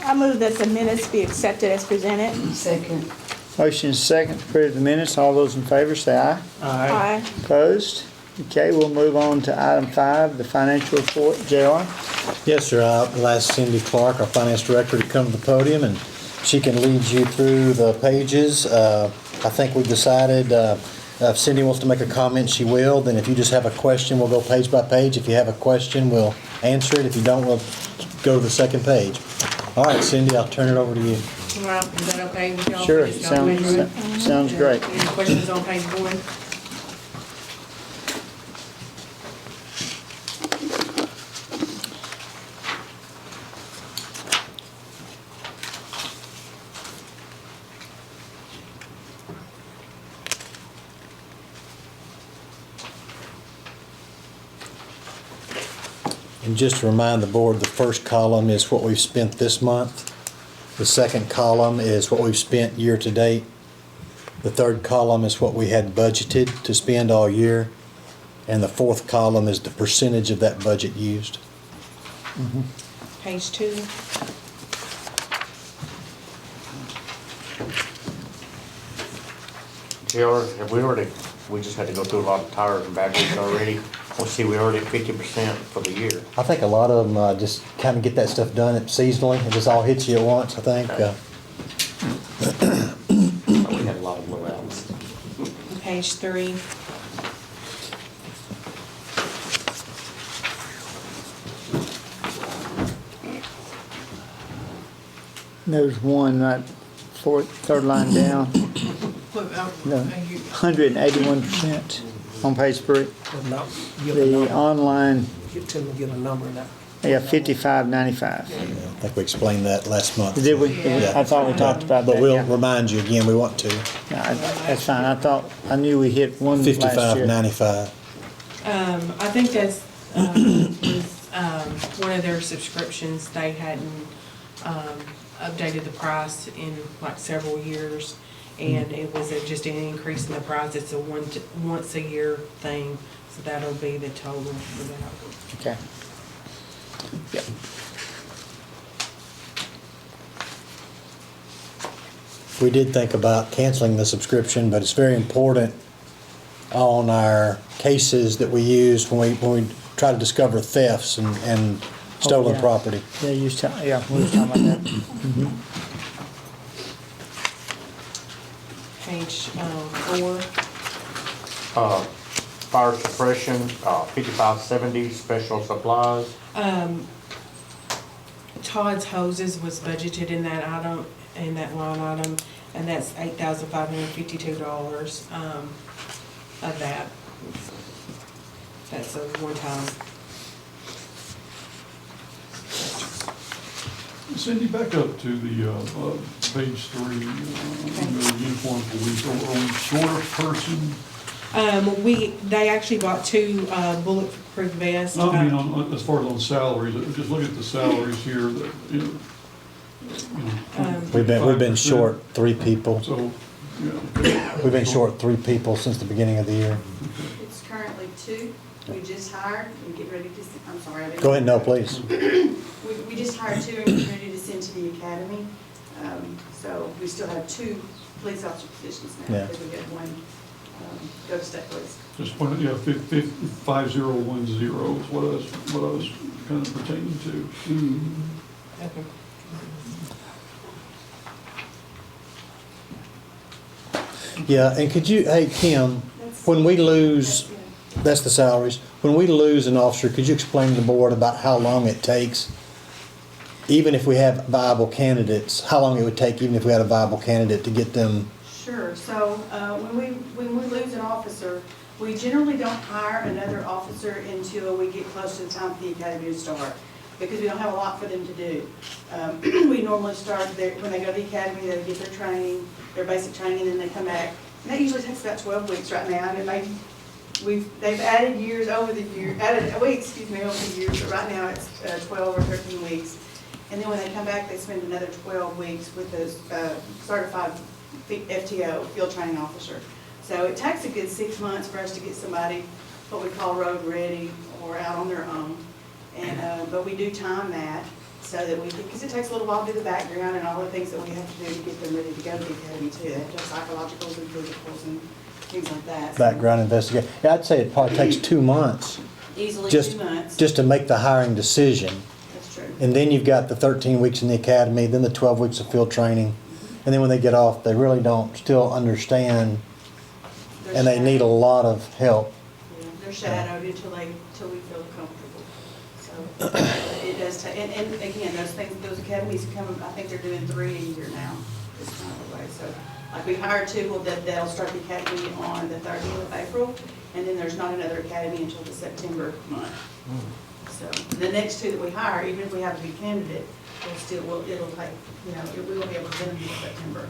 I move that the minutes be accepted as presented. Second. Motion is second to approve the minutes. All those in favor say aye. Aye. Opposed? Okay, we'll move on to item 5, the financial report. JR? Yes, sir. I'll ask Cindy Clark, our finance director, to come to the podium, and she can lead you through the pages. I think we've decided if Cindy wants to make a comment, she will. Then if you just have a question, we'll go page by page. If you have a question, we'll answer it. If you don't, we'll go to the second page. All right, Cindy, I'll turn it over to you. Well, is that okay with y'all? Sure, Just y'all go through it? sounds great. Any questions on page 1? And just to remind the board, the first column is what we've spent this month. The second column is what we've spent year to date. The third column is what we had budgeted to spend all year. And the fourth column is the percentage of that budget used. Page 2. JR, have we just had to go through a lot of tires and batteries already? Well, see, we're already at 50% for the year. I think a lot of them just kind of get that stuff done seasonally. It just all hits you at once, I think. We had a lot of blowouts. Page 3. There's one right third line down, No. 181% on page 3. The online, Get Tim to get a number now. yeah, 55.95. I think we explained that last month. Did we? Yeah. I thought we talked about that. But we'll yeah. remind you again, we want to. No, that's fine. I knew we hit one last year. 55.95. I think that's was one of their subscriptions. They hadn't updated the price in like several years, and it was just an increase in the price. It's a once a year thing, so that'll be the total for that. Okay. Yep. We did think about canceling the subscription, but it's very important on our cases that we use when we try to discover thefts and stolen yeah. property. Yeah, we was talking about that. Page 4. Fire suppression, 5570, special supplies. Todd's hoses was budgeted in that item, in that line item, and that's $8,552 of that. That's a one-time. Cindy, back up to the page 3, the uniform police. Are we short a person? They actually bought 2 bulletproof vests. No, I mean, as far as on salaries, just look at the salaries here, that, We've been 55%. short 3 people. So, yeah. We've been short 3 people since the beginning of the year. It's currently 2. We just hired and get ready to, I'm sorry. I didn't- Go ahead, no, please. We just hired 2 and get ready to send to the academy. So we still have 2 police officer positions now, Yeah. because we got 1 go to state police. Just point, yeah, 5010 is what I was kind of pertaining to. Okay. Yeah, and could you, hey, Kim, when we lose, that's the salaries, when we lose an officer, could you explain to the board about how long it takes? Even if we have viable candidates, how long it would take, even if we had a viable candidate, to get them? Sure, so when we lose an officer, we generally don't hire another officer until we get close to the time for the academy to start, because we don't have a lot for them to do. We normally start when they go to the academy, they get their training, their basic training, and then they come back. And that usually takes about 12 weeks right now, and they've added years over the year, added weeks, over the years, but right now it's 12 or 13 weeks. And then when they come back, they spend another 12 weeks with a certified FTO, field training officer. So it takes a good 6 months for us to get somebody, what we call road ready or out on their own. And but we do time that. so that we, because it takes a little while to do the background and all the things that we have to do to get them ready to go to the academy too. They have to have psychologicals and physicals and things like that. So Background investigation. Yeah, I'd say it probably takes 2 months easily just, 2 months. just to make the hiring decision. That's true. And then you've got the 13 weeks in the academy, then the 12 weeks of field training. And then when they get off, they really don't still understand, They're and they need a shadowed. lot of help. Yeah, they're shadowed until we feel comfortable. So it does take, and again, those things, those academies come, I think they're doing 3 a year now, is kind of the way. So like we hired 2, well, they'll start the academy on the 30th of April, and then there's not another academy until the September month. So the next 2 that we hire, even if we have a good candidate, it'll take, we won't be able to get them until September.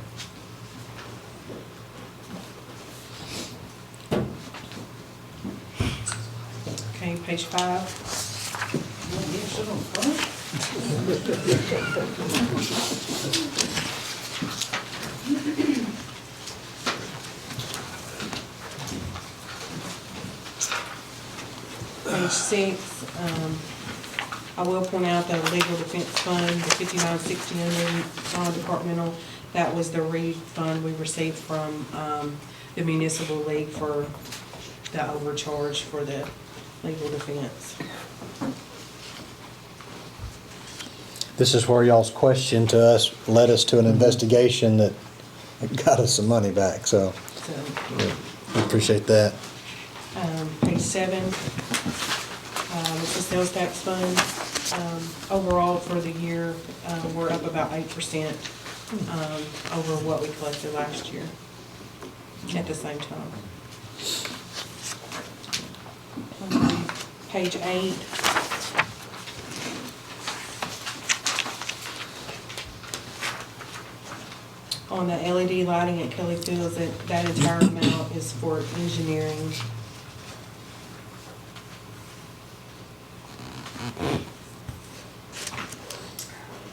Okay, page 5. Page 6, I will point out that legal defense fund, the 5960 non-departmental, that was the refund we received from the municipal league for the overcharge for the legal defense. This is where y'all's question to us led us to an investigation that got us some money back, so So, we appreciate that. page 7, it's the sales tax fund. Overall for the year, we're up about 8% over what we collected last year at the same time. Page 8. On the LED lighting at Kelly Fields, that entire amount is for engineering.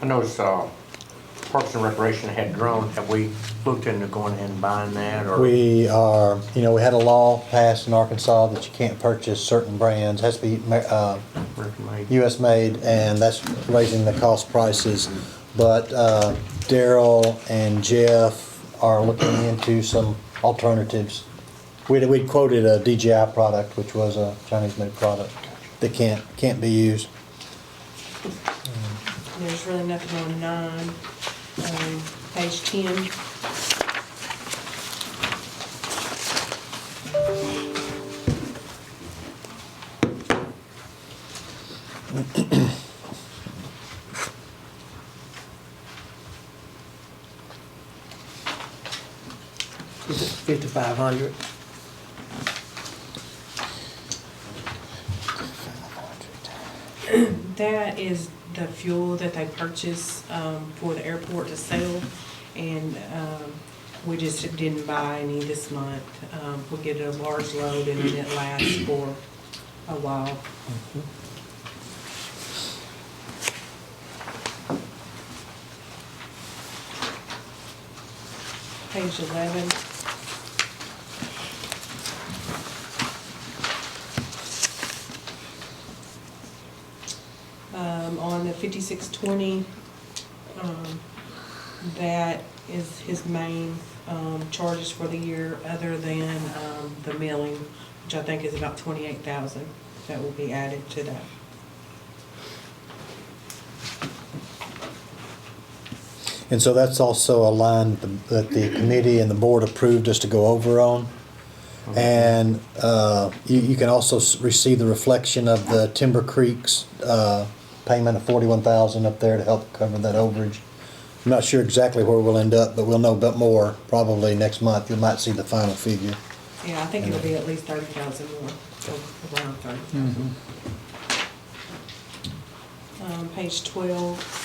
I noticed, Parks and Recreation had drone. Have we looked into going ahead and buying that, or? We are, we had a law passed in Arkansas that you can't purchase certain brands, has to be Recommend. US made, and that's raising the cost prices. But Daryl and Jeff are looking into some alternatives. We'd quoted a DJI product, which was a Chinese-made product that can't be used. There's really nothing on 9. Page 10. Is it 5,500? That is the fuel that they purchase for the airport to sell, and we just didn't buy any this month. We get a large load and then it lasts for a while. Page 11. On the 5620, that is his main charges for the year, other than the milling, which I think is about 28,000 that will be added to that. And so that's also a line that the committee and the board approved us to go over on. And you can also receive the reflection of the Timber Creek's payment of $41,000 up there to help cover that overage. I'm not sure exactly where we'll end up, but we'll know a bit more probably next month. You might see the final figure. Yeah, I think it'll be at least 30,000 more, so around 30,000. Page 12.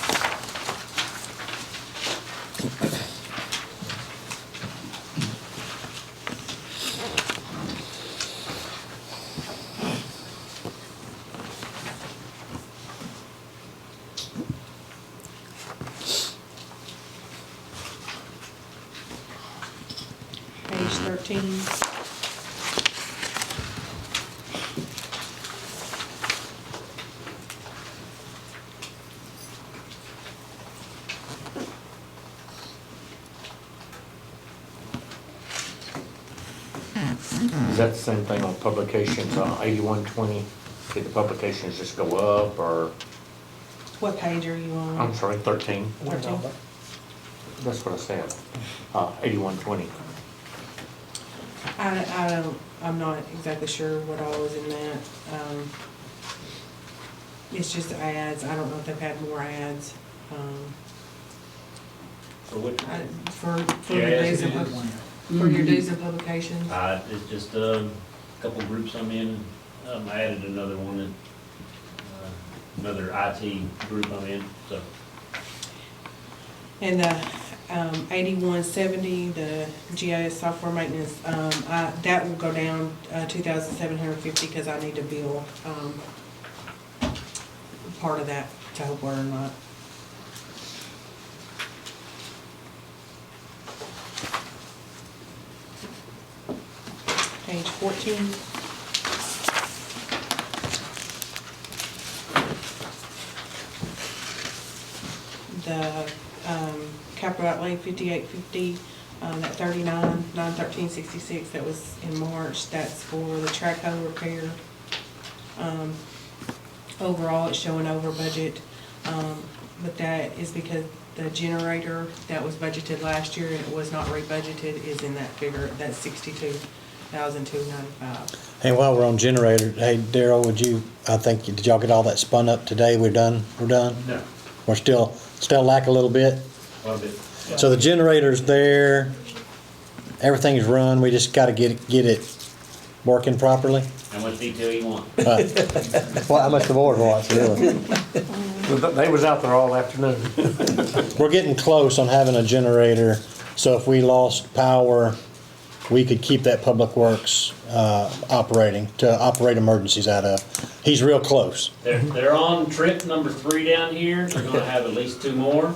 Page 13. Is that the same thing on publications, 8120? Did the publications just go up, or, What page are you on? I'm sorry, 13? 13? That's what I said. 8120. I'm not exactly sure what all was in that. It's just ads. I don't know if they've had more ads. For what? For your days of, for your days of publications. It's just a couple groups I'm in. I added another one, that, another IT group I'm in, so. And the 8170, the GIS software maintenance, that will go down 2,750 because I need to bill part of that to help or not. Page 14. The capital outlay 5850, that 91366 that was in March, that's for the track hoe repair. Overall, it's showing over budget, but that is because the generator that was budgeted last year and it was not rebudgeted is in that figure, that's 62,295. Hey, while we're on generator, hey, Daryl, did y'all get all that spun up today? We're done? No. We're still lack a little bit? A little bit. So the generator's there, everything's run, we just gotta get it working properly? How much detail you want? Well, how much the board wants, really? They was out there all afternoon. We're getting close on having a generator, so if we lost power, we could keep that Public Works operating, to operate emergencies out of. He's real close. They're on trip number 3 down here. They're gonna have at least 2 more.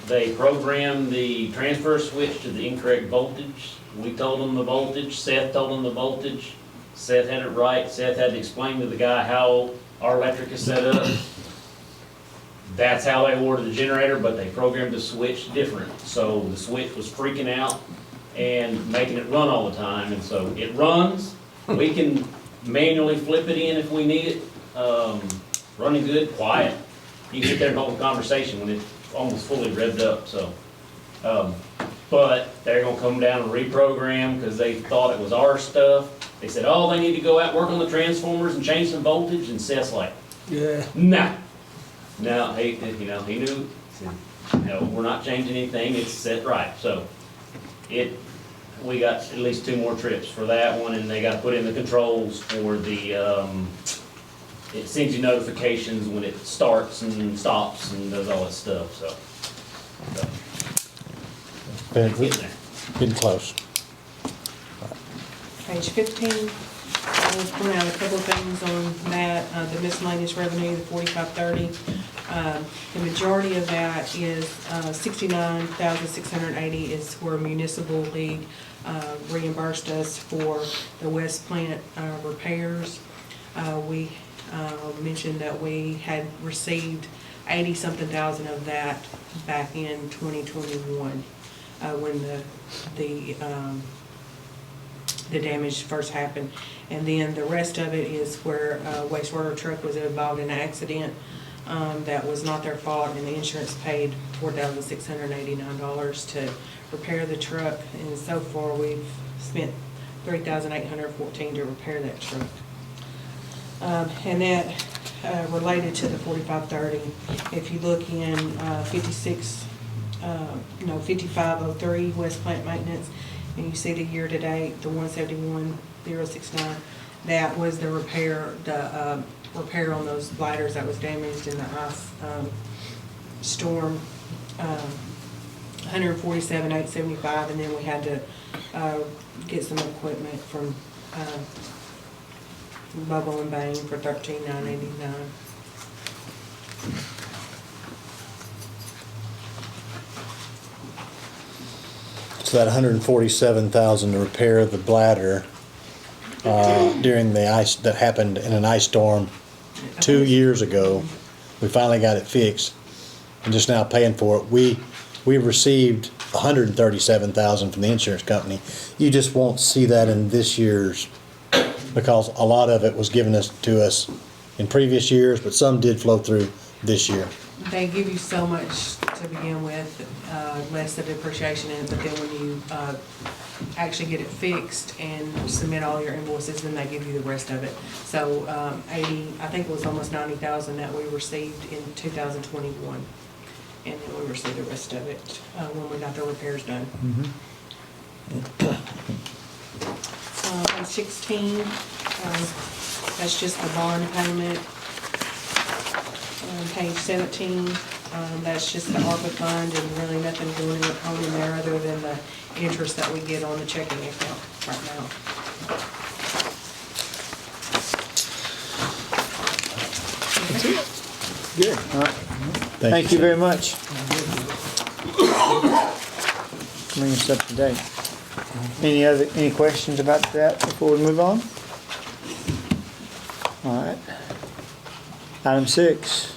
They programmed the transfer switch to the incorrect voltage. We told them the voltage, Seth told them the voltage. Seth had it right. Seth had to explain to the guy how our electric is set up. That's how they ordered the generator, but they programmed the switch different. So the switch was freaking out and making it run all the time, and so it runs. We can manually flip it in if we need it. Running good, quiet. You can sit there and hold a conversation when it's almost fully revved up, so. But they're gonna come down and reprogram because they thought it was our stuff. They said, oh, they need to go out, work on the transformers and change some voltage, and Seth's like, Yeah. nah. No, he knew, he said, no, we're not changing anything, it's set right, so. We got at least 2 more trips for that one, and they gotta put in the controls for the, it sends you notifications when it starts and stops and does all that stuff, so. It's getting there. Getting close. Page 15, I will point out a couple of things on that, the miscellaneous revenue, the 4530. The majority of that is 69,680 is where Municipal League reimbursed us for the West Plant repairs. We mentioned that we had received 80-something thousand of that back in 2021 when the damage first happened. And then the rest of it is where a wastewater truck was involved in an accident that was not their fault, and the insurance paid $4,689 to repair the truck. And so far, we've spent $3,814 to repair that truck. And that related to the 4530. If you look in 5503 West Plant Maintenance, and you see the year-to-date, the 171,069, that was the repair, repair on those lighters that was damaged in the ice storm. 147,875, and then we had to get some equipment from Bubble and Bang for 13,989. So that 147,000 to repair the bladder during the ice, that happened in an ice storm 2 years ago. We finally got it fixed and just now paying for it. we've received $137,000 from the insurance company. You just won't see that in this year's, because a lot of it was given to us in previous years, but some did flow through this year. They give you so much to begin with, less the depreciation in it, but then when you actually get it fixed and submit all your invoices, then they give you the rest of it. So 80, I think it was almost 90,000 that we received in 2021. And then we received the rest of it when we got the repairs done. On 16, that's just the bond payment. On page 17, that's just the ARPA fund, and really nothing going on in there other than the interest that we get on the checking account right now. Good. All right. Thank you very much. Bring us up to date. Any questions about that before we move on? All right. Item 6.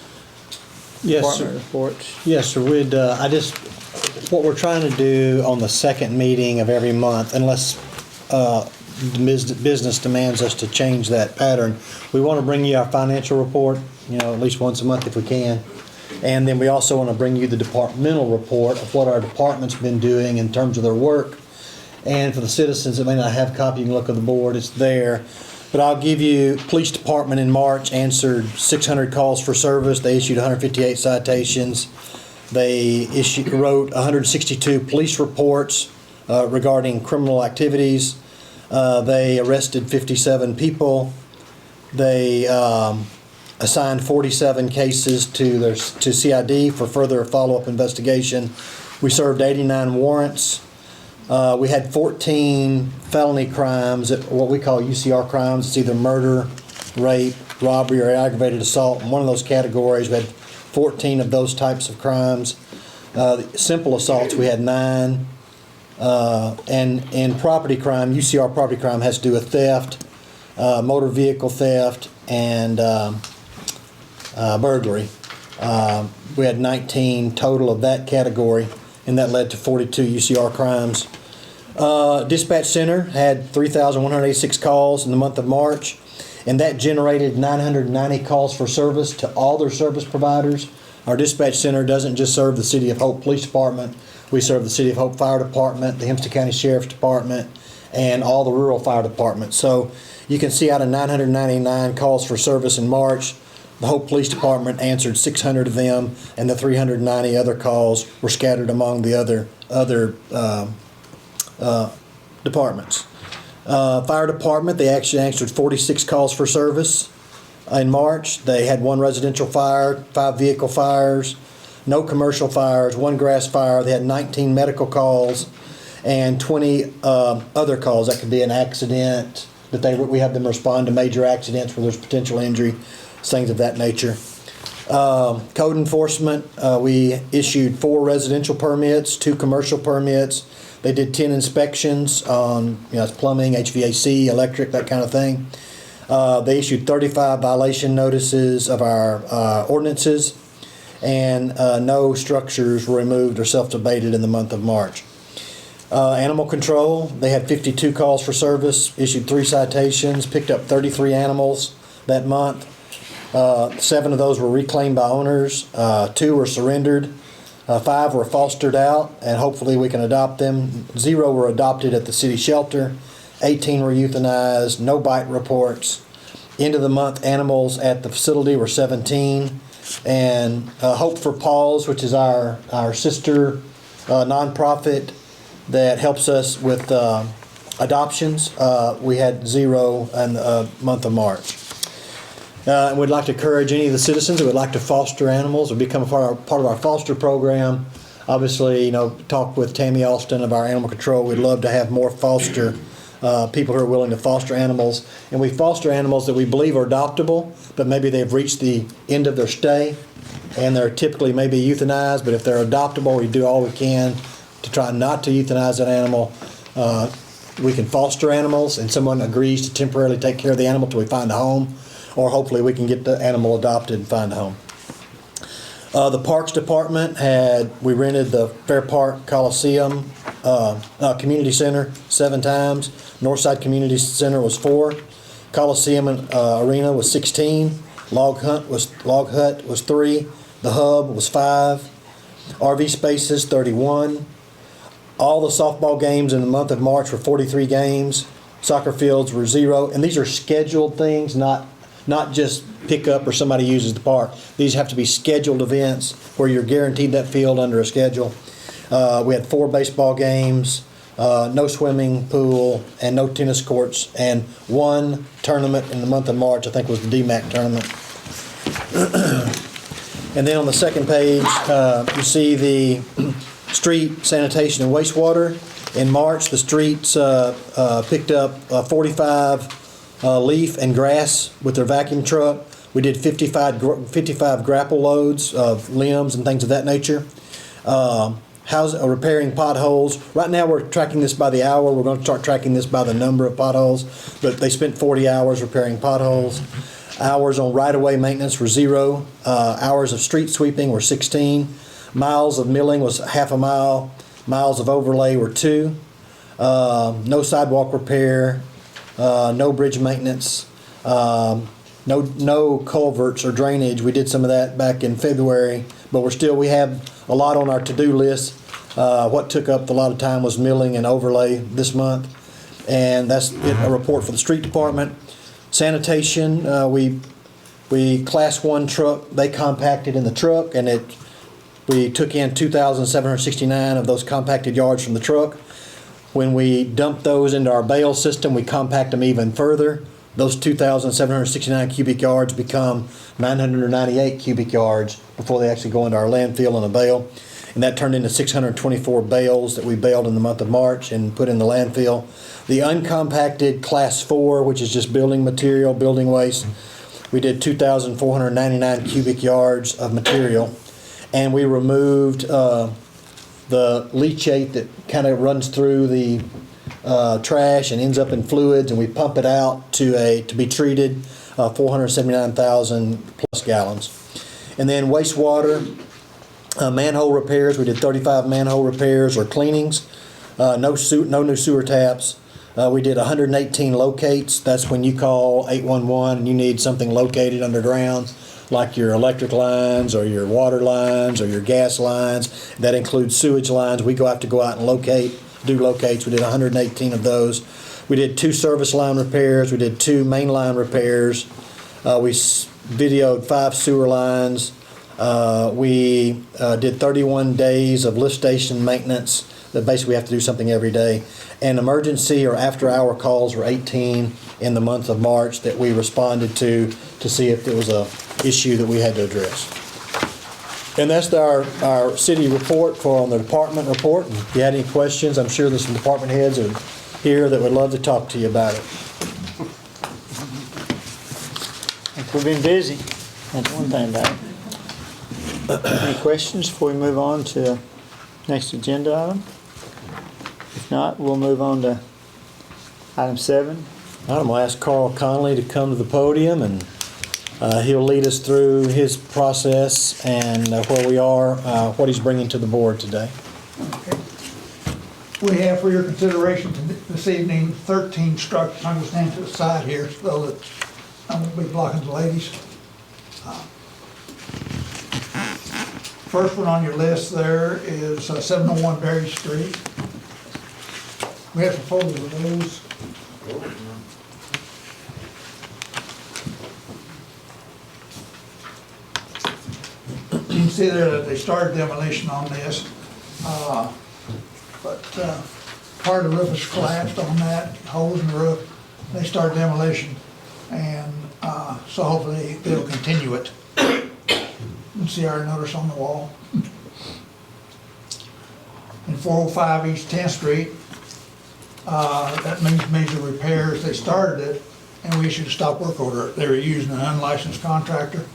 Yes, Department sir. reports. Yes, sir. What we're trying to do on the second meeting of every month, unless the business demands us to change that pattern, we want to bring you our financial report, at least once a month if we can. And then we also want to bring you the departmental report of what our department's been doing in terms of their work. And for the citizens that may not have a copy, you can look at the board, it's there. But I'll give you, police department in March answered 600 calls for service. They issued 158 citations. They wrote 162 police reports regarding criminal activities. They arrested 57 people. They assigned 47 cases to CID for further follow-up investigation. We served 89 warrants. We had 14 felony crimes, what we call UCR crimes. It's either murder, rape, robbery, or aggravated assault. In one of those categories, we had 14 of those types of crimes. Simple assaults, we had 9. And property crime, UCR property crime has to do with theft, motor vehicle theft, and burglary. We had 19 total of that category, and that led to 42 UCR crimes. Dispatch center had 3,186 calls in the month of March, and that generated 990 calls for service to all their service providers. Our dispatch center doesn't just serve the City of Hope Police Department. We serve the City of Hope Fire Department, the Hempstead County Sheriff's Department, and all the rural fire departments. So you can see out of 999 calls for service in March, the Hope Police Department answered 600 of them, and the 390 other calls were scattered among the other departments. Fire Department, they actually answered 46 calls for service in March. They had 1 residential fire, 5 vehicle fires, no commercial fires, 1 grass fire. They had 19 medical calls and 20 other calls. That could be an accident, that we have them respond to major accidents where there's potential injury, things of that nature. Code enforcement, we issued 4 residential permits, 2 commercial permits. They did 10 inspections on, it's plumbing, HVAC, electric, that kind of thing. They issued 35 violation notices of our ordinances, and no structures were removed or self-abated in the month of March. Animal control, they had 52 calls for service, issued 3 citations, picked up 33 animals that month. 7 of those were reclaimed by owners, 2 were surrendered, 5 were fostered out, and hopefully we can adopt them. 0 were adopted at the city shelter, 18 were euthanized, no bite reports. End of the month animals at the facility were 17. And Hope for Paws, which is our sister nonprofit that helps us with adoptions, we had 0 in the month of March. And we'd like to encourage any of the citizens that would like to foster animals or become a part of our foster program. Obviously, talk with Tammy Austin of our animal control. We'd love to have more foster people who are willing to foster animals. And we foster animals that we believe are adoptable, but maybe they've reached the end of their stay and they're typically maybe euthanized. But if they're adoptable, we do all we can to try not to euthanize that animal. We can foster animals, and someone agrees to temporarily take care of the animal till we find a home, or hopefully we can get the animal adopted and find a home. The Parks Department we rented the Fair Park Coliseum, Community Center 7 times. Northside Community Center was 4. Coliseum Arena was 16. Log Hut was 3. The Hub was 5. RV Spaces 31. All the softball games in the month of March were 43 games. Soccer fields were 0. And these are scheduled things, not just pick up or somebody uses the park. These have to be scheduled events where you're guaranteed that field under a schedule. We had 4 baseball games, no swimming pool, and no tennis courts, and 1 tournament in the month of March, I think was the DMAC tournament. And then on the second page, you see the street sanitation and wastewater. In March, the streets picked up 45 leaf and grass with their vacuum truck. We did 55 grapple loads of limbs and things of that nature. Repairing potholes. Right now we're tracking this by the hour. We're going to start tracking this by the number of potholes. But they spent 40 hours repairing potholes. Hours on right-of-way maintenance were 0. Hours of street sweeping were 16. Miles of milling was half a mile. Miles of overlay were 2. No sidewalk repair. No bridge maintenance. No culverts or drainage. We did some of that back in February, but we have a lot on our to-do list. What took up a lot of time was milling and overlay this month, and that's a report for the street department. Sanitation, we class 1 truck. They compacted in the truck, and we took in 2,769 of those compacted yards from the truck. When we dump those into our bale system, we compact them even further. Those 2,769 cubic yards become 998 cubic yards before they actually go into our landfill in a bale. And that turned into 624 bales that we baled in the month of March and put in the landfill. The uncompacted class 4, which is just building material, building waste, we did 2,499 cubic yards of material. And we removed the leachate that kind of runs through the trash and ends up in fluids, and we pump it out to be treated, 479,000 plus gallons. And then wastewater, manhole repairs, we did 35 manhole repairs or cleanings, no new sewer taps. We did 118 locates. That's when you call 811 and you need something located underground, like your electric lines or your water lines or your gas lines. That includes sewage lines. We have to go out and do locates. We did 118 of those. We did 2 service line repairs. We did 2 main line repairs. We videoed 5 sewer lines. We did 31 days of lift station maintenance. That basically we have to do something every day. And emergency or after hour calls were 18 in the month of March that we responded to see if there was a issue that we had to address. And that's our city report on the department report. And if you had any questions, I'm sure there's some department heads here that would love to talk to you about it. We've been busy. That's one thing about it. Any questions before we move on to the next agenda item? If not, we'll move on to item 7. I'm going to ask Carl Conley to come to the podium, and he'll lead us through his process and where we are, what he's bringing to the board today. Okay. We have for your consideration this evening 13 structures. I'm going to stand to the side here so that I won't be blocking the ladies. First one on your list there is 701 Berry Street. We have some photos of those. You can see there that they started demolition on this, but part of the roof is collapsed on that, holes in the roof. They started demolition, and so hopefully they'll continue it. You can see our notice on the wall. In 405 East 10th Street, that means major repairs. They started it, and we issued a stop work order. They were using an unlicensed contractor,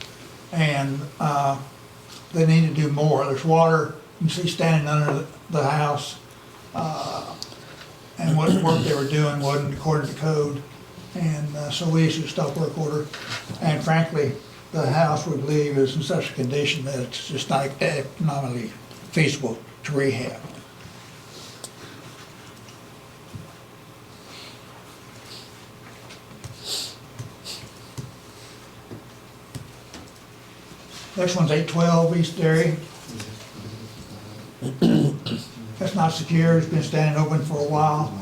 and they need to do more. There's water, you can see standing under the house, and what work they were doing wasn't according to code. And so we issued a stop work order, and frankly, the house, we believe, is in such a condition that it's just not economically feasible to rehab. Next one's 812 East Dairy. That's not secure, it's been standing open for a while.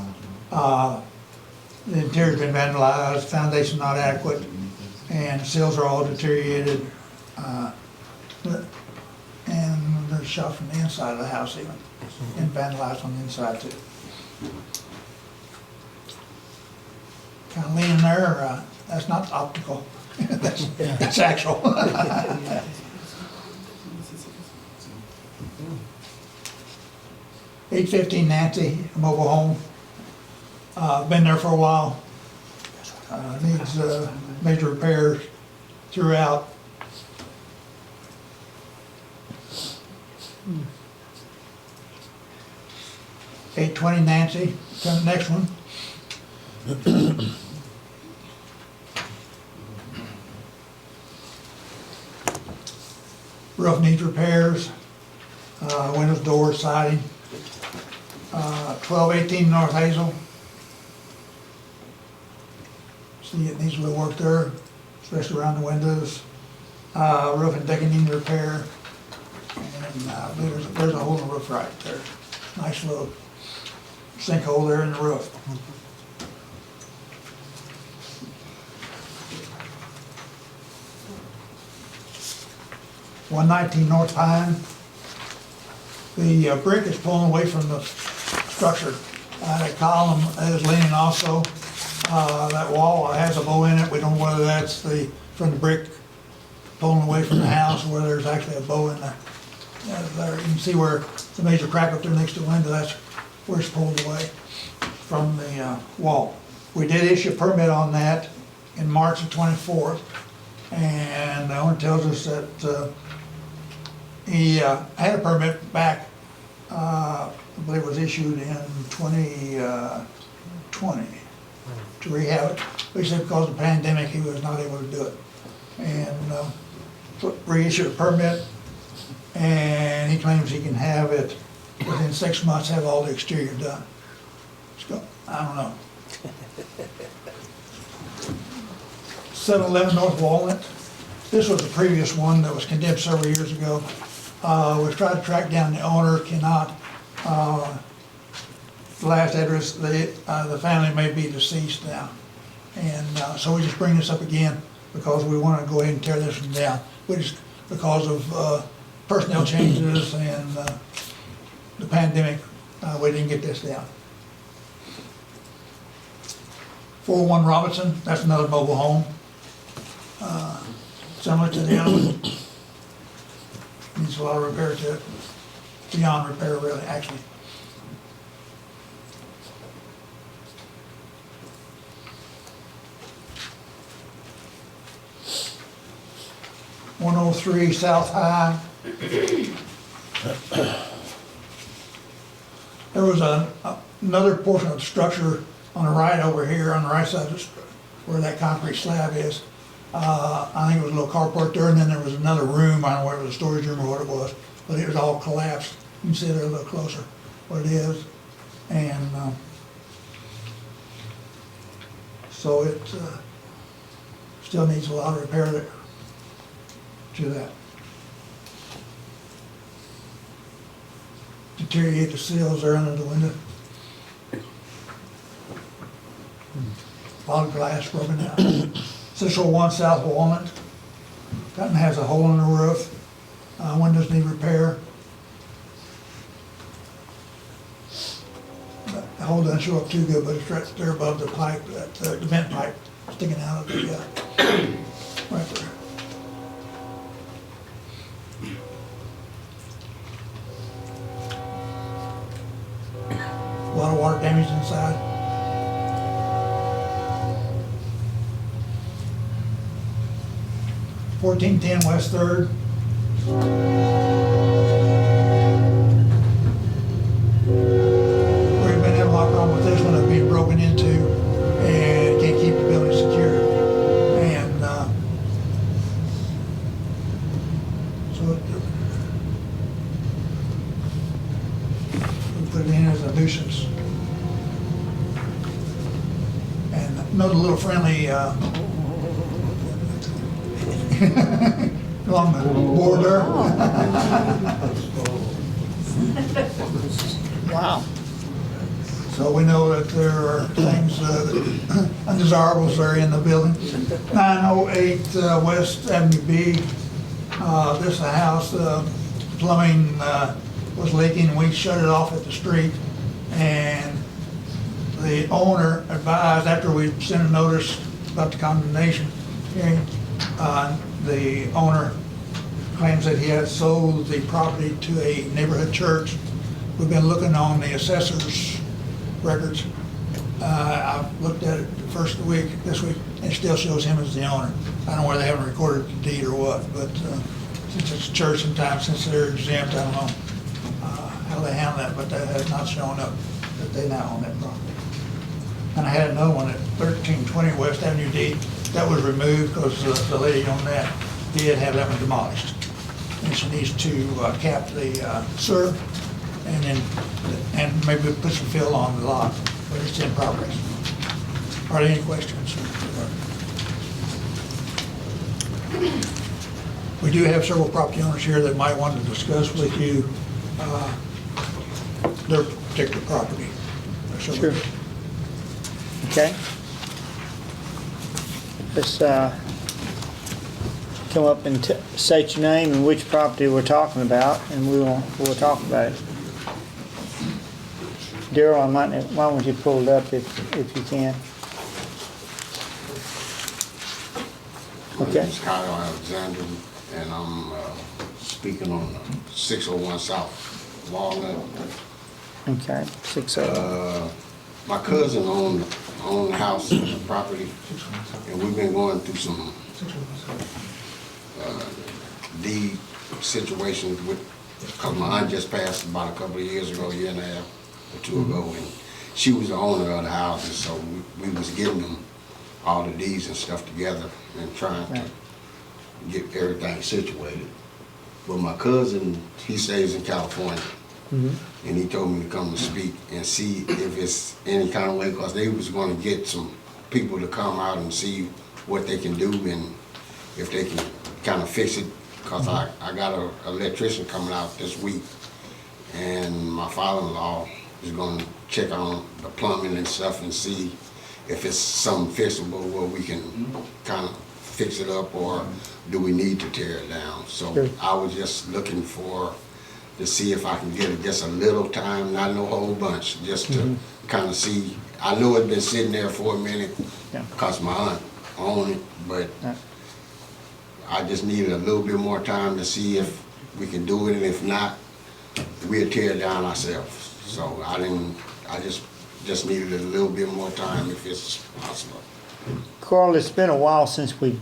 The interior's been vandalized, foundation not adequate, and the sills are all deteriorated. And they're shot from the inside of the house even, and vandalized on the inside too. Kind of leaning there, that's not optical, that's actual. 815 Nancy, a mobile home. Been there for a while. Needs major repairs throughout. Hmm. 820 Nancy, come the next one. Roof needs repairs, windows, doors, siding. 1218 North Hazel. See, it needs a little work there, especially around the windows. Roof and decking need repair. And there's a hole in the roof right there. Nice little sinkhole there in the roof. .119 North Pine. The brick is pulling away from the structure. That column is leaning also. That wall has a bow in it. We don't know whether that's from the brick pulling away from the house or whether there's actually a bow in there. There you can see where the major crack up there next to the window, that's where it's pulled away from the wall. We did issue a permit on that in March of 24th, and the owner tells us that he had a permit back, I believe it was issued in 2020 to rehab it. But he said because of the pandemic, he was not able to do it. And so reissued a permit, and he claims he can have it within 6 months, have all the exterior done. So, I don't know. 711 North Walnut. This was the previous one that was condemned several years ago. We've tried to track down the owner, cannot. The last address, the family may be deceased now. And so we just bring this up again because we want to go ahead and tear this one down. We just, because of personnel changes and the pandemic, we didn't get this down. 401 Robinson, that's another mobile home. Similar to the other one. Needs a lot of repair to it. Beyond repair, really, actually. .103 South High. There was another portion of the structure on the right over here, on the right side of the where that concrete slab is. I think it was a little carport there, and then there was another room, I don't know whether it was a storage room or what it was, but it was all collapsed. You can see there a little closer what it is. And so it still needs a lot of repair there to that. Deteriorate the seals there under the window. A lot of glass broken out. 601 South Walnut. That one has a hole in the roof. Windows need repair. The hole doesn't show up too good, but it's right there above the pipe, the vent pipe sticking out of the, right there. A lot of water damage inside. .1410 West 3rd. We've been having a lot of problem with this one of being broken into and can't keep the building secure. And friendly, along the border. Wow. So we know that there are things, undesirables that are in the building. 908 West Avenue B, this is a house, plumbing was leaking, we shut it off at the street. And the owner advised, after we sent a notice about the condemnation hearing, the owner claims that he had sold the property to a neighborhood church. We've been looking on the assessor's records. I've looked at it the first of the week, this week, and it still shows him as the owner. I don't know whether they haven't recorded the deed or what, but since it's a church sometimes, since they're exempt, I don't know how they handle that, but that has not shown up that they now own that property. And I had another one at 1320 West Avenue D, that was removed because the lady on that did have that one demolished. And she needs to cap the sewer and maybe put some fill on the lot, but it's in progress. Are there any questions? We do have several property owners here that might want to discuss with you their particular property. Sure. Okay. Let's come up and state your name and which property we're talking about, and we'll talk about it. Daryl, why don't you pull it up if you can? My Okay. name is Kyle Alexander, and I'm speaking on 601 South Walnut. Okay, 6-0. My cousin owned the house and the property, and we've been going through some deed situations with, because my aunt just passed about a couple of years ago, a year and a half or two ago, and she was the owner of the house, and so we was getting them all the deeds and stuff together and trying to get everything situated. But my cousin, he stays in California, and he told me to come and speak and see if it's any kind of way, because they was going to get some people to come out and see what they can do and if they can kind of fix it, because I got an electrician coming out this week, and my father-in-law is going to check on the plumbing and stuff and see if it's something fixable where we can kind of fix it up, or do we need to tear it down. So Sure. I was just looking to see if I can get it just a little time, not no whole bunch, just to kind of see. I know it's been sitting there for a minute Yeah. because my aunt owned it, but Yeah. I just needed a little bit more time to see if we can do it, and if not, we'll tear it down ourselves. So I just needed a little bit more time if it's possible. Carl, it's been a while since we've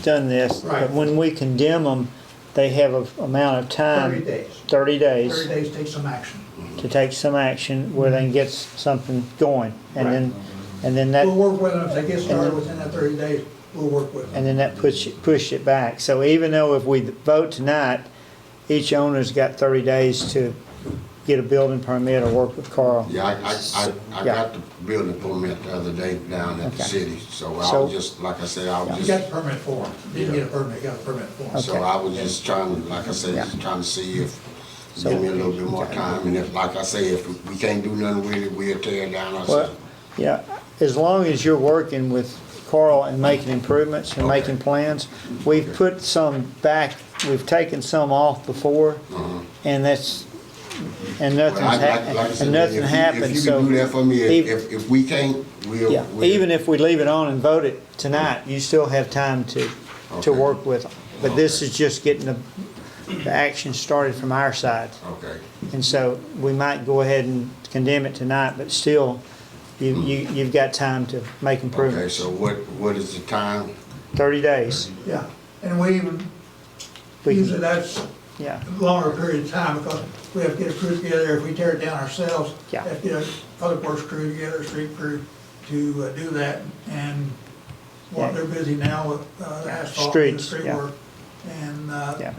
done this, but Right. when we condemn them, they have an amount of time. 30 days. 30 days 30 days, take some action. to take some action where they can get something going. And Right. then that, We'll work with them, if they get started within that 30 days, we'll work with them. and then that push it back. So even though if we vote tonight, each owner's got 30 days to get a building permit or work with Carl. Yeah, I Yeah. got the building permit the other day down at the Okay. city, so I So- was just, like I said, I was You just. got the permit for them. Didn't get a permit, got a permit for them. So Okay. I was just trying, like I said, Yeah. just trying to see if, So- give me a little bit more time, and if, like I say, if we can't do nothing with it, we'll tear it down Well, ourselves. yeah, as long as you're working with Carl and making improvements and Okay. making plans, we've put some back, we've taken some off before, and nothing's But like I happened, said, and nothing happened, If you so. can do that for me, ev- if we can't, Yeah, we'll. even if we leave it on and vote it tonight, you still have time to Okay. work with them. But this is just getting the action started from our side. Okay, And so we might go ahead and condemn it tonight, but still, you've got time to make okay, improvements. so what is the time? 30 days, Yeah, and we even, We can- usually that's yeah. a longer period of time, because we have to get a crew together. If we tear it down ourselves, Yeah. have to get a public works crew together, a street crew, to do that. And well, Yeah. they're busy now with asphalt and Streets, street yeah. work. And, Yeah.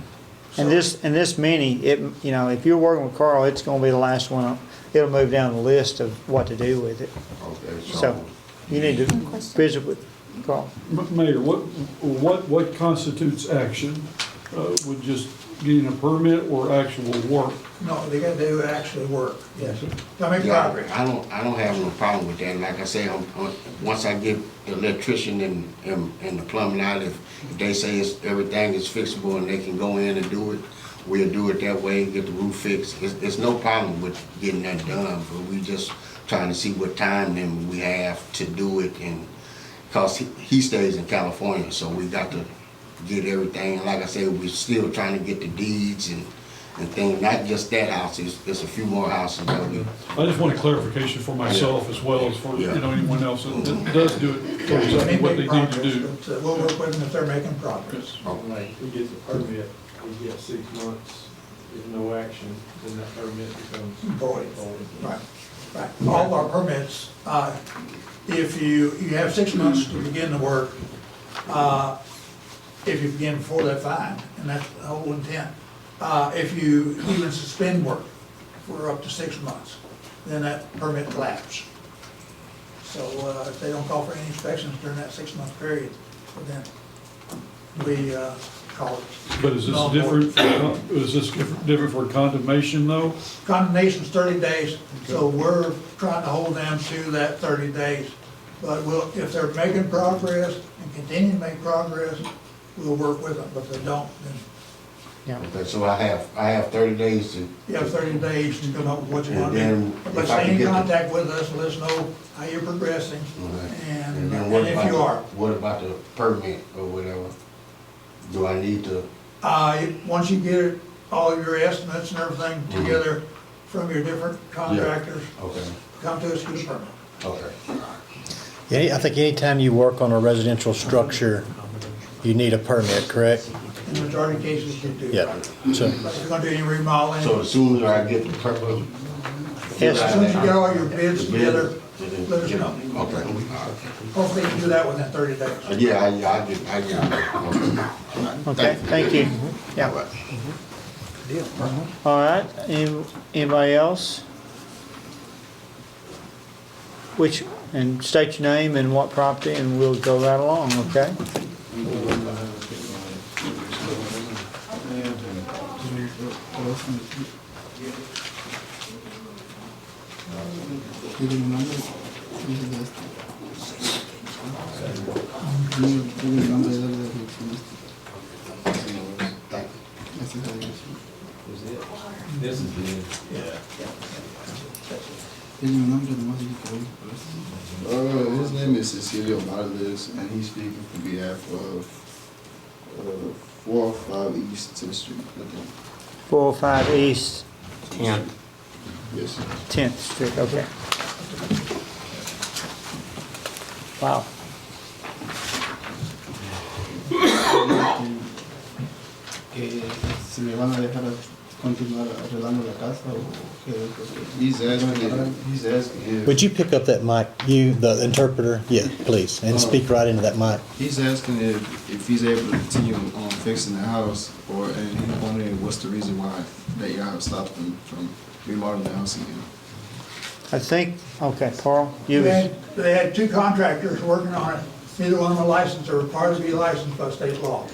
so- And this many, if you're working with Carl, it's gonna be the last one. It'll move down the list of what to do with it. Okay, So you need to visit with Carl? Mayor, what constitutes action? Would just getting a permit or actual work? No, they gotta do actually work, yes. Gotta make Yeah, progress. I don't have no problem with that. Like I say, once I get the electrician and the plumbing out, if they say everything is fixable and they can go in and do it, we'll do it that way, get the roof fixed. It's no problem with getting that done, but we just trying to see what time then we have to do it, and, cause he stays in California, so we got to get everything. Like I said, we're still trying to get the deeds and things, not just that house, it's a few more houses that we. I just want a clarification for myself as well as for, anyone else that does do it, for They exactly what make they need to progress, do. but, we'll work with them if they're making progress. Like, he gets a permit, he gets 6 months, there's no action, then that permit becomes Void. void. Right, right. All of our permits, if you have 6 months to begin the work, if you begin before that, fine, and that's the whole intent. If you even suspend work for up to 6 months, then that permit lapses. So, if they don't call for any inspections during that 6-month period, then we, call it. But is this null and different, void. is this different for condemnation though? Condemnation's 30 days, so we're trying to hold them to that 30 days. But if they're making progress and continue to make progress, we'll work with them, but if they don't, then Okay, so I have 30 days to. you have 30 days to come up with what you want to And do. then But if I stay can in get the- contact with us, let us know how you're progressing, and then what if about you are. What about the permit or whatever? Do I need to? Once you get all your estimates and everything Mm-hmm. together from your different contractors, Okay, come to us, get a permit. okay. Yeah, I think anytime you work on a residential structure, you need a permit, correct? In the majority of cases, you do. Yeah. So, But if you're gonna do any remodeling, So as soon as I get the permit. Yes. as soon as you get all your bids together, let us know. Okay. Hopefully you can do that within 30 days. Yeah, I get it. Okay, thank you. Yeah. All right, anybody else? And state your name and what property, and we'll go right along, okay? This is good. His name is Cecilio Morales, and he's speaking on behalf of 405 East 10th Street. 405 East 10. Yes. 10th Street, okay. Wow. Si me van a dejar continuar arreglando la casa o qué. He's asking if would you pick up that mic, the interpreter? Yeah, please, and speak right into that mic. he's asking if he's able to continue on fixing the house, and he's wondering what's the reason why that y'all stopped him from remodeling the house again. I think, okay, Carl, you They was, had 2 contractors working on it, neither one of them are licensed, or required to be licensed by state law.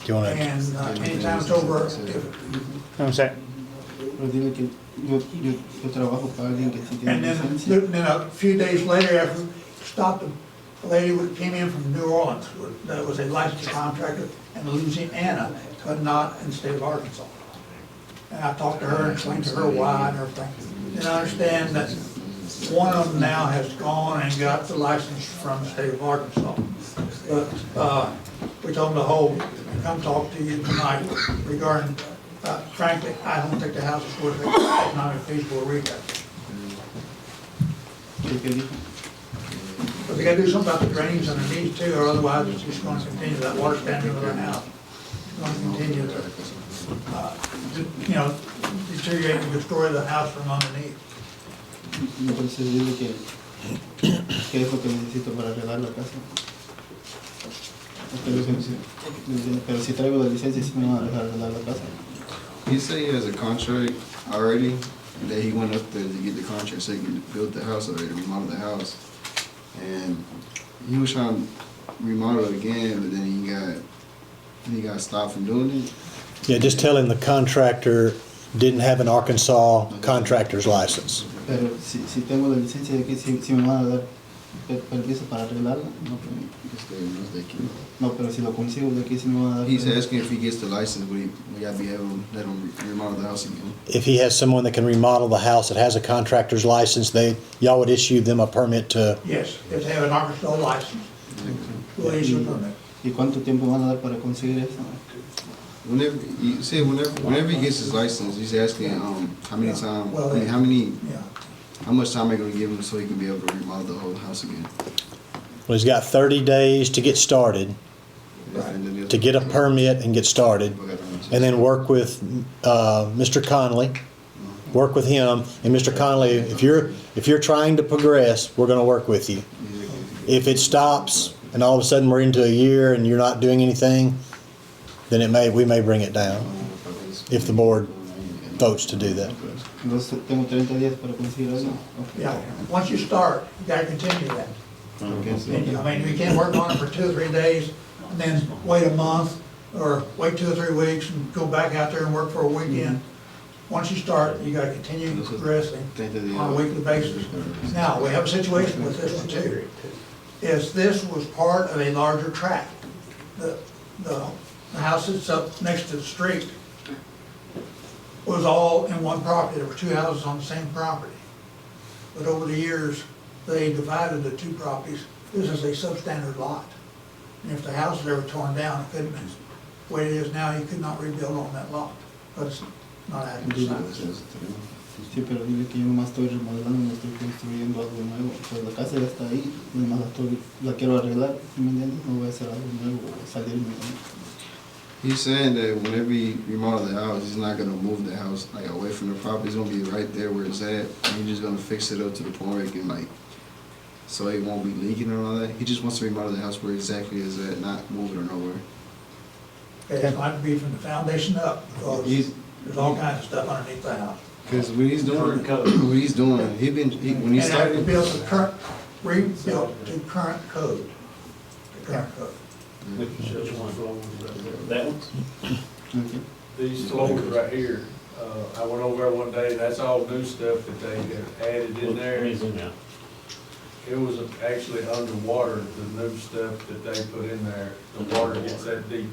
Do you want to? And anytime it's over, I'm sorry. and then a few days later, after we stopped them, a lady came in from New Orleans, that was a licensed contractor in Louisiana, but not in the state of Arkansas. And I talked to her and explained to her why and everything. And I understand that one of them now has gone and got the license from the state of Arkansas. But, we told them to come talk to you tonight regarding, frankly, I don't think the house is worth it, economic feasible rehab. But they gotta do something about the drains underneath too, or otherwise it's just gonna continue, that water standing over their house. It's gonna continue to, deteriorate and destroy the house from underneath. Entonces dile ¿qué es lo que necesito para arreglar la casa? Pero si traigo la licencia, sí me van a dejar arreglar la casa. He said he has a contract already, and that he went up there to get the contract so he could build the house already, remodel the house. And he was trying remodel it again, but then he got stopped from doing it. Yeah, just tell him the contractor didn't have an Arkansas contractor's license. Pero si tengo la licencia de que si me van a dar permiso para arreglarla, no, no, pero si lo consigo de aquí si me van a dar. He's asking if he gets the license, would I be able to let him remodel the house again? If he has someone that can remodel the house that has a contractor's license, y'all would issue them a permit to, Yes, if they have an Arkansas license, we'll issue a permit. ¿Y cuánto tiempo van a dar para conseguir eso? Whenever he gets his license, he's asking how many times, Well, how much time are you gonna give him so he can be able to remodel the whole house again? well, he's got 30 days to get started, to get a permit and get started, and then work with Mr. Conley, work with him, and Mr. Conley, if you're trying to progress, we're gonna work with you. If it stops and all of a sudden we're into a year and you're not doing anything, then we may bring it down, if the board votes to do that. Entonces tengo 30 días para conseguir eso. Yeah, once you start, you gotta continue that. And, I mean, you can't work on it for 2 or 3 days and then wait a month or wait 2 or 3 weeks and go back out there and work for a weekend. Once you start, you gotta continue progressing on a weekly basis. Now, we have a situation with this one too. Is this was part of a larger tract. The house that's up next to the street was all in one property. There were 2 houses on the same property. But over the years, they divided the 2 properties. This is a substandard lot. And if the house was ever torn down, it couldn't, the way it is now, you could not rebuild on that lot. But it's not adequate size. Sí, pero dile que yo nomás estoy remodelando, no estoy construyendo algo nuevo. O sea, la casa ya está ahí, nomás la quiero arreglar, ¿me entiendes? No voy a hacer algo nuevo o salirme. He's saying that whenever he remodel the house, he's not gonna move the house like away from the property. It's gonna be right there where it's at. And he's just gonna fix it up to the point where it can so it won't be leaking and all that. He just wants to remodel the house where exactly it's at, not move it or nowhere. It's going to have to be from the foundation up, because there's all kinds of stuff underneath the house. Because what he's doing, when he started. And it rebuilt to current code. The current code. That one? Okay. These floors right here, I went over there one day, that's all new stuff that they have added in there. It was actually underwater, the new stuff that they put in there. The water gets that deep.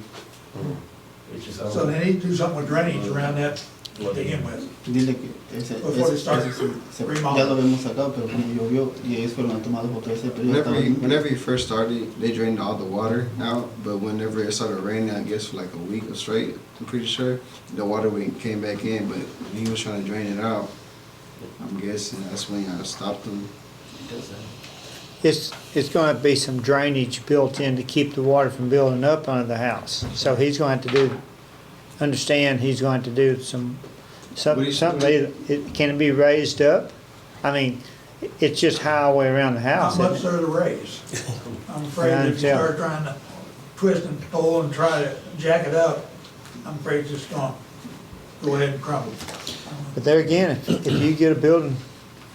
So they need to do something with drainage around that to begin with. Dile que Before they start ya lo vemos acá, pero como llovió y ellos fueron a tomar fotos de ese, pero ya estaba. Whenever he first started, they drained all the water out, but whenever it started raining, I guess for like a week straight, I'm pretty sure, the water came back in, but when he was trying to drain it out, I'm guessing that's when I stopped him. It's going to be some drainage built in to keep the water from building up under the house. So he's going to do, understand he's going to do something. Can it be raised up? I mean, it's just highway around the house. Not much isn't it? there to raise. I'm afraid if you start trying to twist and pull and try to jack it up, I'm afraid it's just going to go ahead and crumble. But there again, if you get a building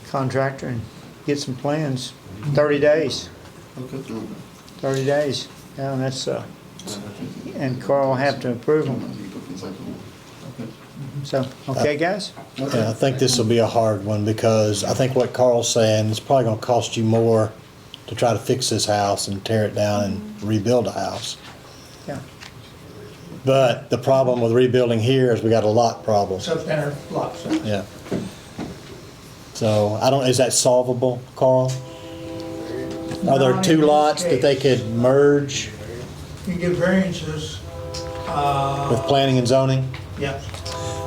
contractor and get some plans, 30 days. Okay. 30 days. Yeah, and that's, and Carl will have to approve them. So, okay, guys? Yeah, I think this will be a hard one because I think what Carl's saying, it's probably gonna cost you more to try to fix this house and tear it down and rebuild a house. Yeah. But the problem with rebuilding here is we got a lot problem. Substandard lots. Yeah. So, is that solvable, Carl? Are there Not 2 in this lots that they case. could merge You can give variances. with planning and zoning? Yep.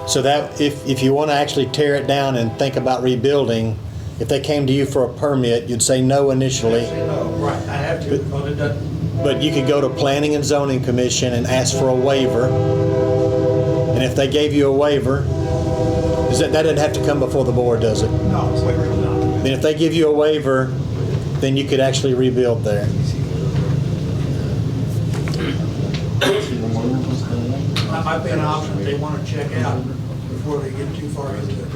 So that, if you want to actually tear it down and think about rebuilding, if they came to you for a permit, you'd say no initially, Say no, right, I have to, because it doesn't, but you could go to Planning and Zoning Commission and ask for a waiver. And if they gave you a waiver, that doesn't have to come before the board, does it? no, waiver is not. Then if they give you a waiver, then you could actually rebuild there. That might be an option if they want to check out before they get too far into it.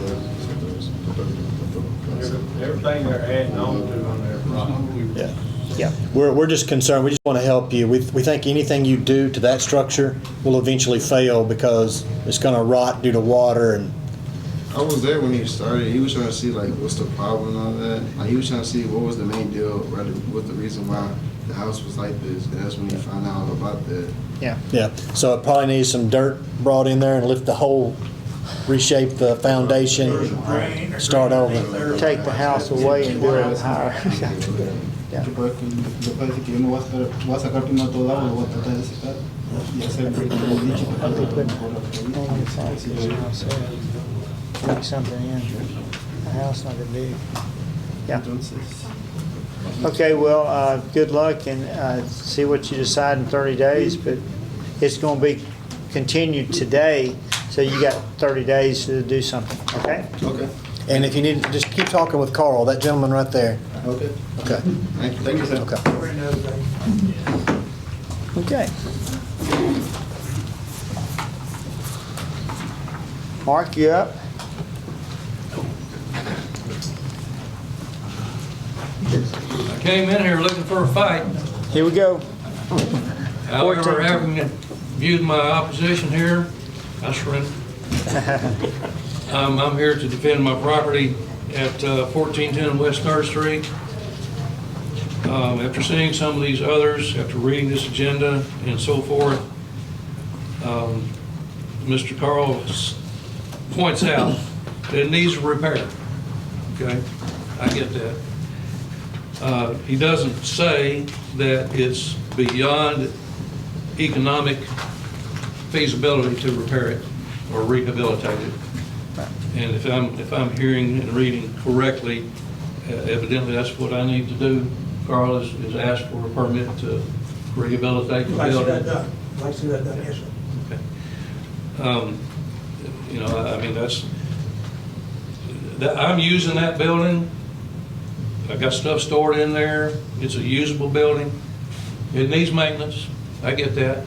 Everything they're adding on to on their property. Yeah. Yeah. We're just concerned, we just want to help you. We think anything you do to that structure will eventually fail because it's going to rot due to water and, I was there when he started. He was trying to see like what's the problem and all that. Like he was trying to see what was the main deal, rather what's the reason why the house was like this. And that's when he found out about that. Yeah. yeah. So it probably needs some dirt brought in there and lift the whole, reshape the foundation, start over. Take the house away and build it higher. Yeah. Yo creo que me parece que yo me voy a sacar primero todo el agua, lo voy a tratar de secar y hacer como he dicho, Bring something in. The house not that big. Yeah. Okay, well, good luck and see what you decide in 30 days, but it's going to be continued today, so you got 30 days to do something, okay? Okay. And if you need, just keep talking with Carl, that gentleman right there. Okay. Okay. Thank you. Thank you, sir. Okay. Mark, you up? I came in here looking for a fight. Here we go. However, 14. having viewed my opposition here, I surrender. I'm here to defend my property at 1410 West 3rd Street. After seeing some of these others, after reading this agenda and so forth, Mr. Carl points out that it needs repair. Okay, I get that. He doesn't say that it's beyond economic feasibility to repair it or rehabilitate it. And if I'm hearing and reading correctly, evidently that's what I need to do. Carl is asked for a permit to rehabilitate the I'd like to see that building. done. I'd like to see that done, yes, sir. Okay. You know, I mean, I'm using that building. I got stuff stored in there. It's a usable building. It needs maintenance. I get that.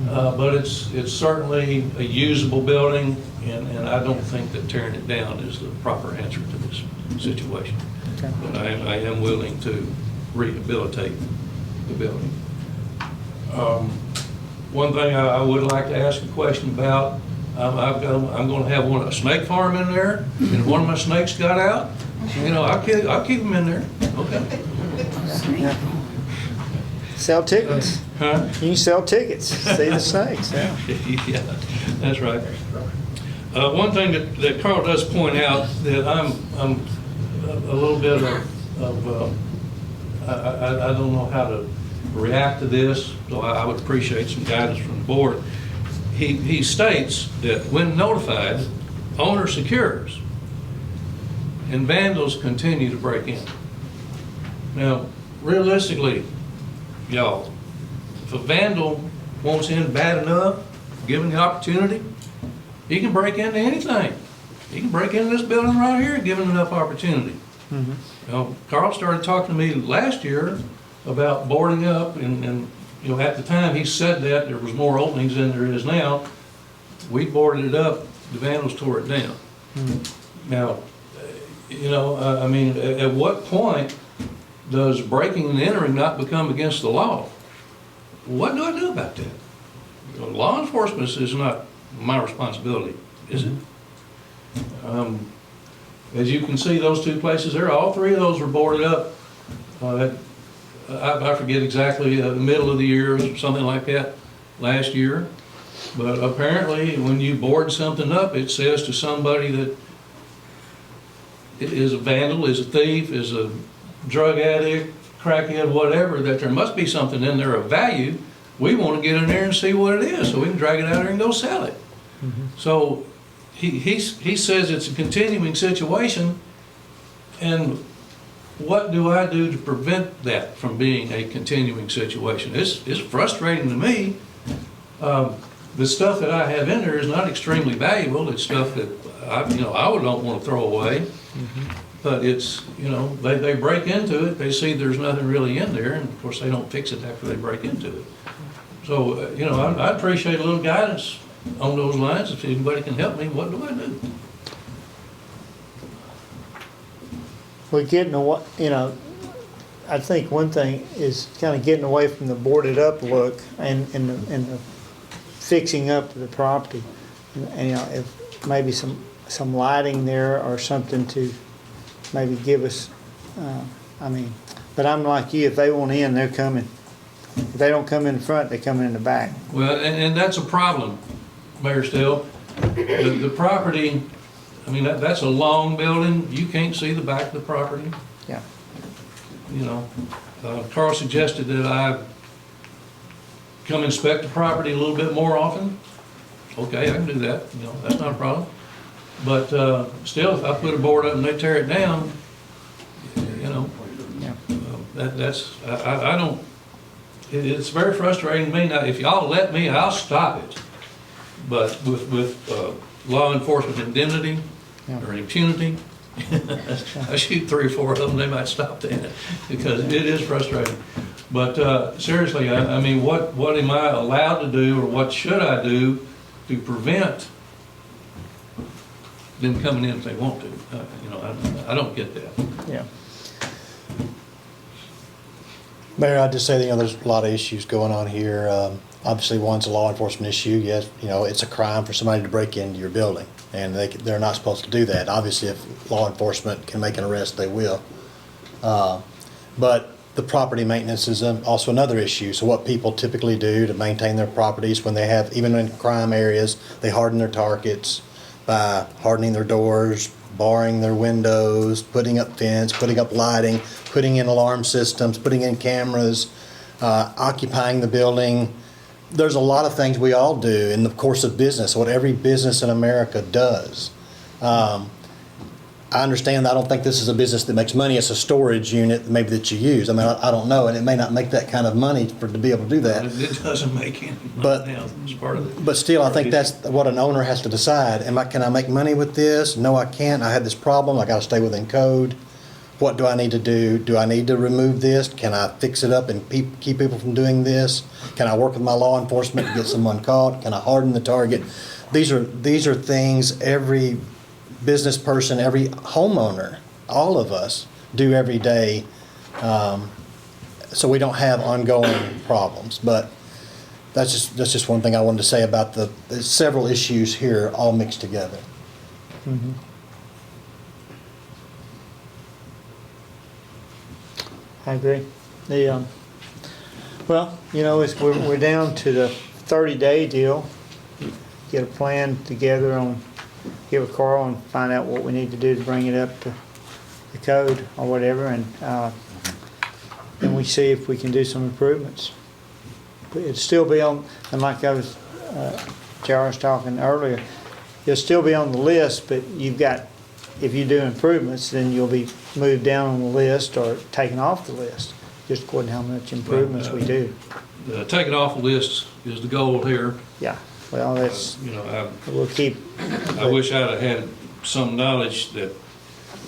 But it's certainly a usable building, and I don't think that tearing it down is the proper answer to this situation. Okay. But I am willing to rehabilitate the building. One thing I would like to ask a question about, I'm going to have a snake farm in there, and if one of my snakes got out, you know, I'll keep them in there. Okay. Sell tickets. Huh? You can sell tickets. See the snakes. Yeah. Yeah, that's right. One thing that Carl does point out that I'm a little bit of I don't know how to react to this, so I would appreciate some guidance from the board. He states that when notified, owner secures, and vandals continue to break in. Now, realistically, y'all, if a vandal wants in bad enough, given the opportunity, he can break into anything. He can break into this building right here, given enough opportunity. Mm-hmm. You know, Carl started talking to me last year about boarding up, and you know, at the time he said that there was more openings than there is now. We boarded it up, the vandals tore it down. Mm-hmm. Now, you know, I mean, at what point does breaking and entering not become against the law? What do I do about that? You know, law enforcement is not my responsibility, is it? As you can see, those two places there, all three of those were boarded up. I forget exactly, the middle of the year or something like that last year. But apparently, when you board something up, it says to somebody that is a vandal, is a thief, is a drug addict, crackhead, whatever, that there must be something in there of value. We want to get in there and see what it is so we can drag it out there and go sell it. Mm-hmm. So he says it's a continuing situation, and what do I do to prevent that from being a continuing situation? It's frustrating to me. The stuff that I have in there is not extremely valuable. It's stuff that I don't want to throw away. Mm-hmm. But it's, you know, they break into it, they see there's nothing really in there, and of course they don't fix it after they break into it. So, you know, I appreciate a little guidance on those lines. If anybody can help me, what do I do? We're getting a, you know, I think one thing is kind of getting away from the boarded up look and the fixing up the property. And, you know, if maybe some lighting there or something to maybe give us, but I'm like you, if they want in, they're coming. If they don't come in the front, they come in the back. Well, and that's a problem, Mayor Still. The property, I mean, that's a long building. You can't see the back of the property. Yeah. You know, Carl suggested that I come inspect the property a little bit more often. Okay, I can do that, you know, that's not a problem. But still, if I put a board up and they tear it down, you know, I don't, it's very frustrating to me. Now, if y'all let me, I'll stop it. But with law enforcement indemnity or impunity, I shoot 3 or 4 of them, they might stop that, because it is frustrating. But seriously, I mean, what am I allowed to do, or what should I do to prevent them coming in if they want to? You know, I don't get that. Yeah. Mayor, I'd just say that, you know, there's a lot of issues going on here. Obviously, one's a law enforcement issue. Yes, you know, it's a crime for somebody to break into your building, and they're not supposed to do that. Obviously, if law enforcement can make an arrest, they will. But the property maintenance is also another issue. So what people typically do to maintain their properties when they have, even in crime areas, they harden their targets by hardening their doors, barring their windows, putting up fence, putting up lighting, putting in alarm systems, putting in cameras, occupying the building. There's a lot of things we all do in the course of business, what every business in America does. I understand, I don't think this is a business that makes money. It's a storage unit maybe that you use. I mean, I don't know, and it may not make that kind of money to be able to do that. It doesn't make any money now, it's part of it. But still, I think that's what an owner has to decide. Can I make money with this? No, I can't. I had this problem. I got to stay within code. What do I need to do? Do I need to remove this? Can I fix it up and keep people from doing this? Can I work with my law enforcement to get someone caught? Can I harden the target? These are things every business person, every homeowner, all of us do every day, so we don't have ongoing problems. But that's just one thing I wanted to say about there's several issues here all mixed together. Mm-hmm. I agree. Well, you know, we're down to the 30-day deal. Get a plan together on, get with Carl and find out what we need to do to bring it up to the code or whatever, and then we see if we can do some improvements. But it'd still be on, and like I was, J.R. was talking earlier, you'll still be on the list, but you've got, if you do improvements, then you'll be moved down on the list or taken off the list, just according to how much improvements we do. Taking off the list is the goal here. Yeah, well, that's, You know, we'll keep. I wish I'd have had some knowledge that,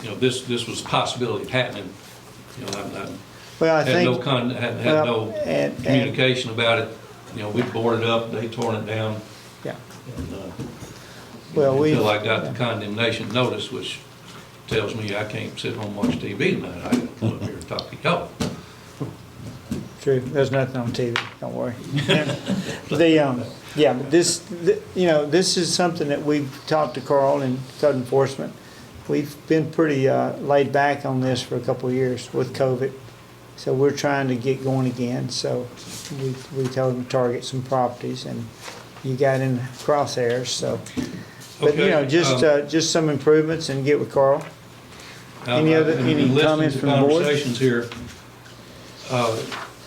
you know, this was a possibility of happening. You know, Well, I had think. had well, no and communication about it. You know, we boarded up, they torn it down. Yeah. And, Well, we. until I got the condemnation notice, which tells me I can't sit home and watch TV tonight. I gotta come up here and talk to y'all. True, there's nothing on TV, don't worry. Yeah, but you know, this is something that we've talked to Carl and code enforcement. We've been pretty laid back on this for a couple of years with COVID. So we're trying to get going again, so we told them to target some properties, and you got in crosshairs, so. But, you know, just some improvements and get with Carl. Any comments from the board? Conversations here.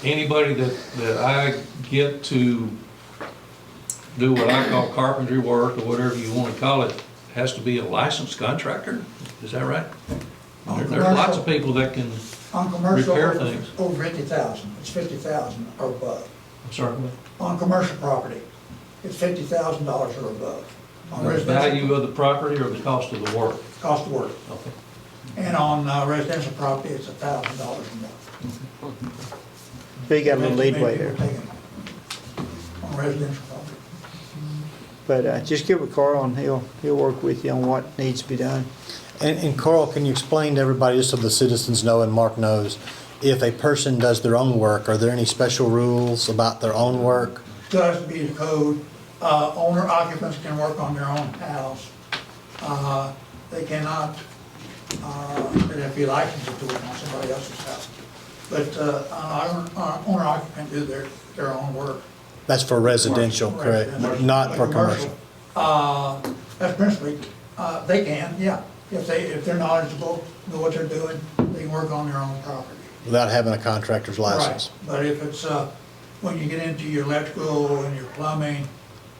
Anybody that I get to do what I call carpentry work, or whatever you want to call it, has to be a licensed contractor? Is that right? There's lots of people that can On commercial, repair things. over 50,000, it's 50,000 or above. I'm sorry. On commercial property, it's $50,000 or above. On The residential, value of the property or the cost of the work? cost of work. Okay. And on residential property, it's $1,000 or more. So you got a little leadway there. On residential property. But just get with Carl and he'll work with you on what needs to be done. And Carl, can you explain to everybody, just so the citizens know and Mark knows, if a person does their own work, are there any special rules about their own work? Still has to be the code. Owner occupants can work on their own house. They cannot, they'd have to be licensed to work on somebody else's house. But owner occupant do their own work. That's for residential, correct? Residential. Not for commercial? That's principally, they can, yeah. If they're knowledgeable, know what they're doing, they can work on their own property. Without having a contractor's license? Right, but if it's, when you get into your electrical and your plumbing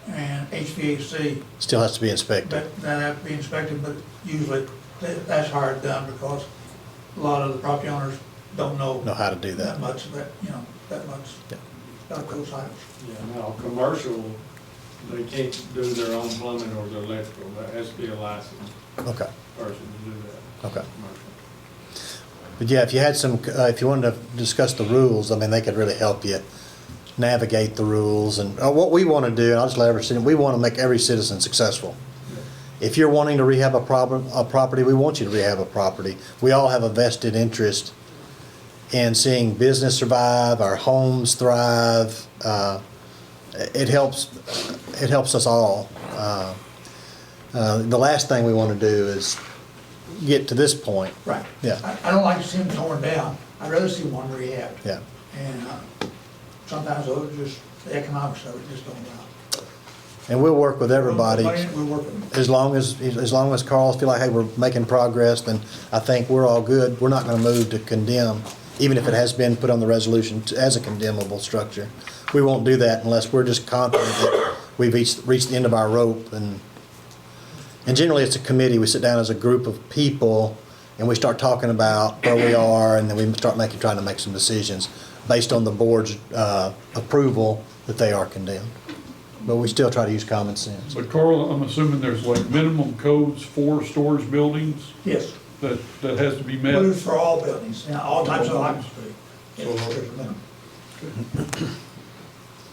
and HVAC, Still has to be inspected? that have to be inspected, but usually that's hard done because a lot of the property owners don't know How to do that that? much, that much Yeah. about those items. Yeah, no, commercial, they can't do their own plumbing or their electrical, that has to be a licensed Okay, person to do that. okay. Commercial. But yeah, if you had some, if you wanted to discuss the rules, I mean, they could really help you navigate the rules. And what we want to do, and I'll just let every citizen, we want to make every citizen successful. If you're wanting to rehab a property, we want you to rehab a property. We all have a vested interest in seeing business survive, our homes thrive. It helps us all. The last thing we want to do is get to this point. Right. Yeah. I don't like to see them torn down. I'd rather see one rehabbed. Yeah. And sometimes those just, the economics of it just don't allow. And we'll work with everybody. We're working. As long as Carl's feel like, hey, we're making progress, then I think we're all good. We're not gonna move to condemn, even if it has been put on the resolution as a condemnable structure. We won't do that unless we're just confident that we've reached the end of our rope. And generally, it's a committee. We sit down as a group of people and we start talking about where we are, and then we start trying to make some decisions based on the board's approval that they are condemned. But we still try to use common sense. But Carl, I'm assuming there's like minimum codes for storage buildings Yes, that has to be met? but it's for all buildings, all types of occupancy. Yes, there's a minimum.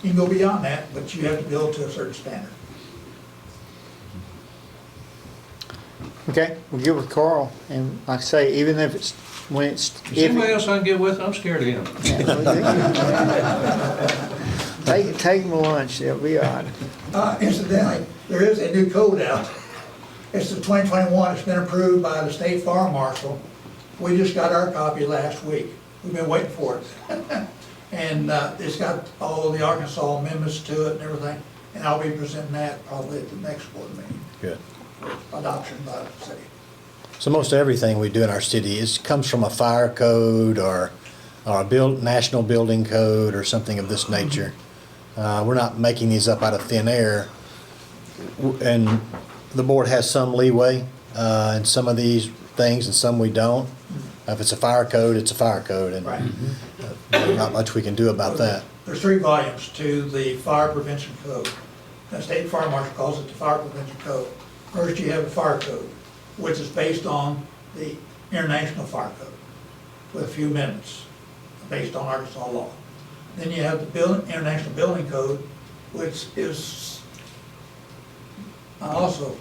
You can go beyond that, but you have to build to a certain standard. Okay, we'll get with Carl, and like I say, even if it's, when it's. Is anybody else I can get with? I'm scared of him. Take them to lunch, they'll be all right. Incidentally, there is a new code out. It's the 2021, it's been approved by the state fire marshal. We just got our copy last week. We've been waiting for it. And it's got all the Arkansas amendments to it and everything. And I'll be presenting that probably at the next board meeting, Good. adoption by the city. So most everything we do in our city comes from a fire code or a national building code or something of this nature. We're not making these up out of thin air. And the board has some leeway in some of these things and some we don't. If it's a fire code, it's a fire code, and Right. not much we can do about that. There's 3 volumes to the fire prevention code. The state fire marshal calls it the fire prevention code. First, you have the fire code, which is based on the international fire code with a few amendments based on Arkansas law. Then you have the international building code, which is also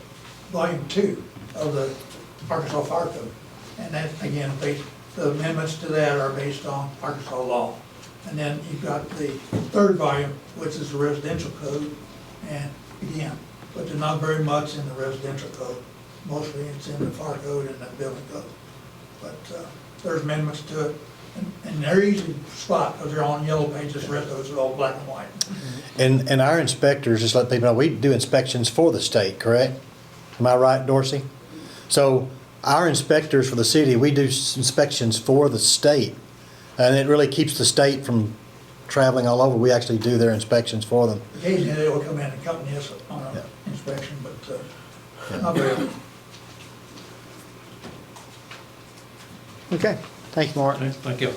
volume 2 of the Arkansas fire code. And that, again, the amendments to that are based on Arkansas law. And then you've got the 3rd volume, which is the residential code. And again, but there's not very much in the residential code. Mostly it's in the fire code and the building code. But there's amendments to it. And they're easy to spot because they're on yellow pages, the rest of it's all black and white. And our inspectors, just let people know, we do inspections for the state, correct? Am I right, Dorsey? So our inspectors for the city, we do inspections for the state. And it really keeps the state from traveling all over. We actually do their inspections for them. Occasionally they will come in and accompany us on an inspection, but not very often. Okay, thank you, Mark. Thank you.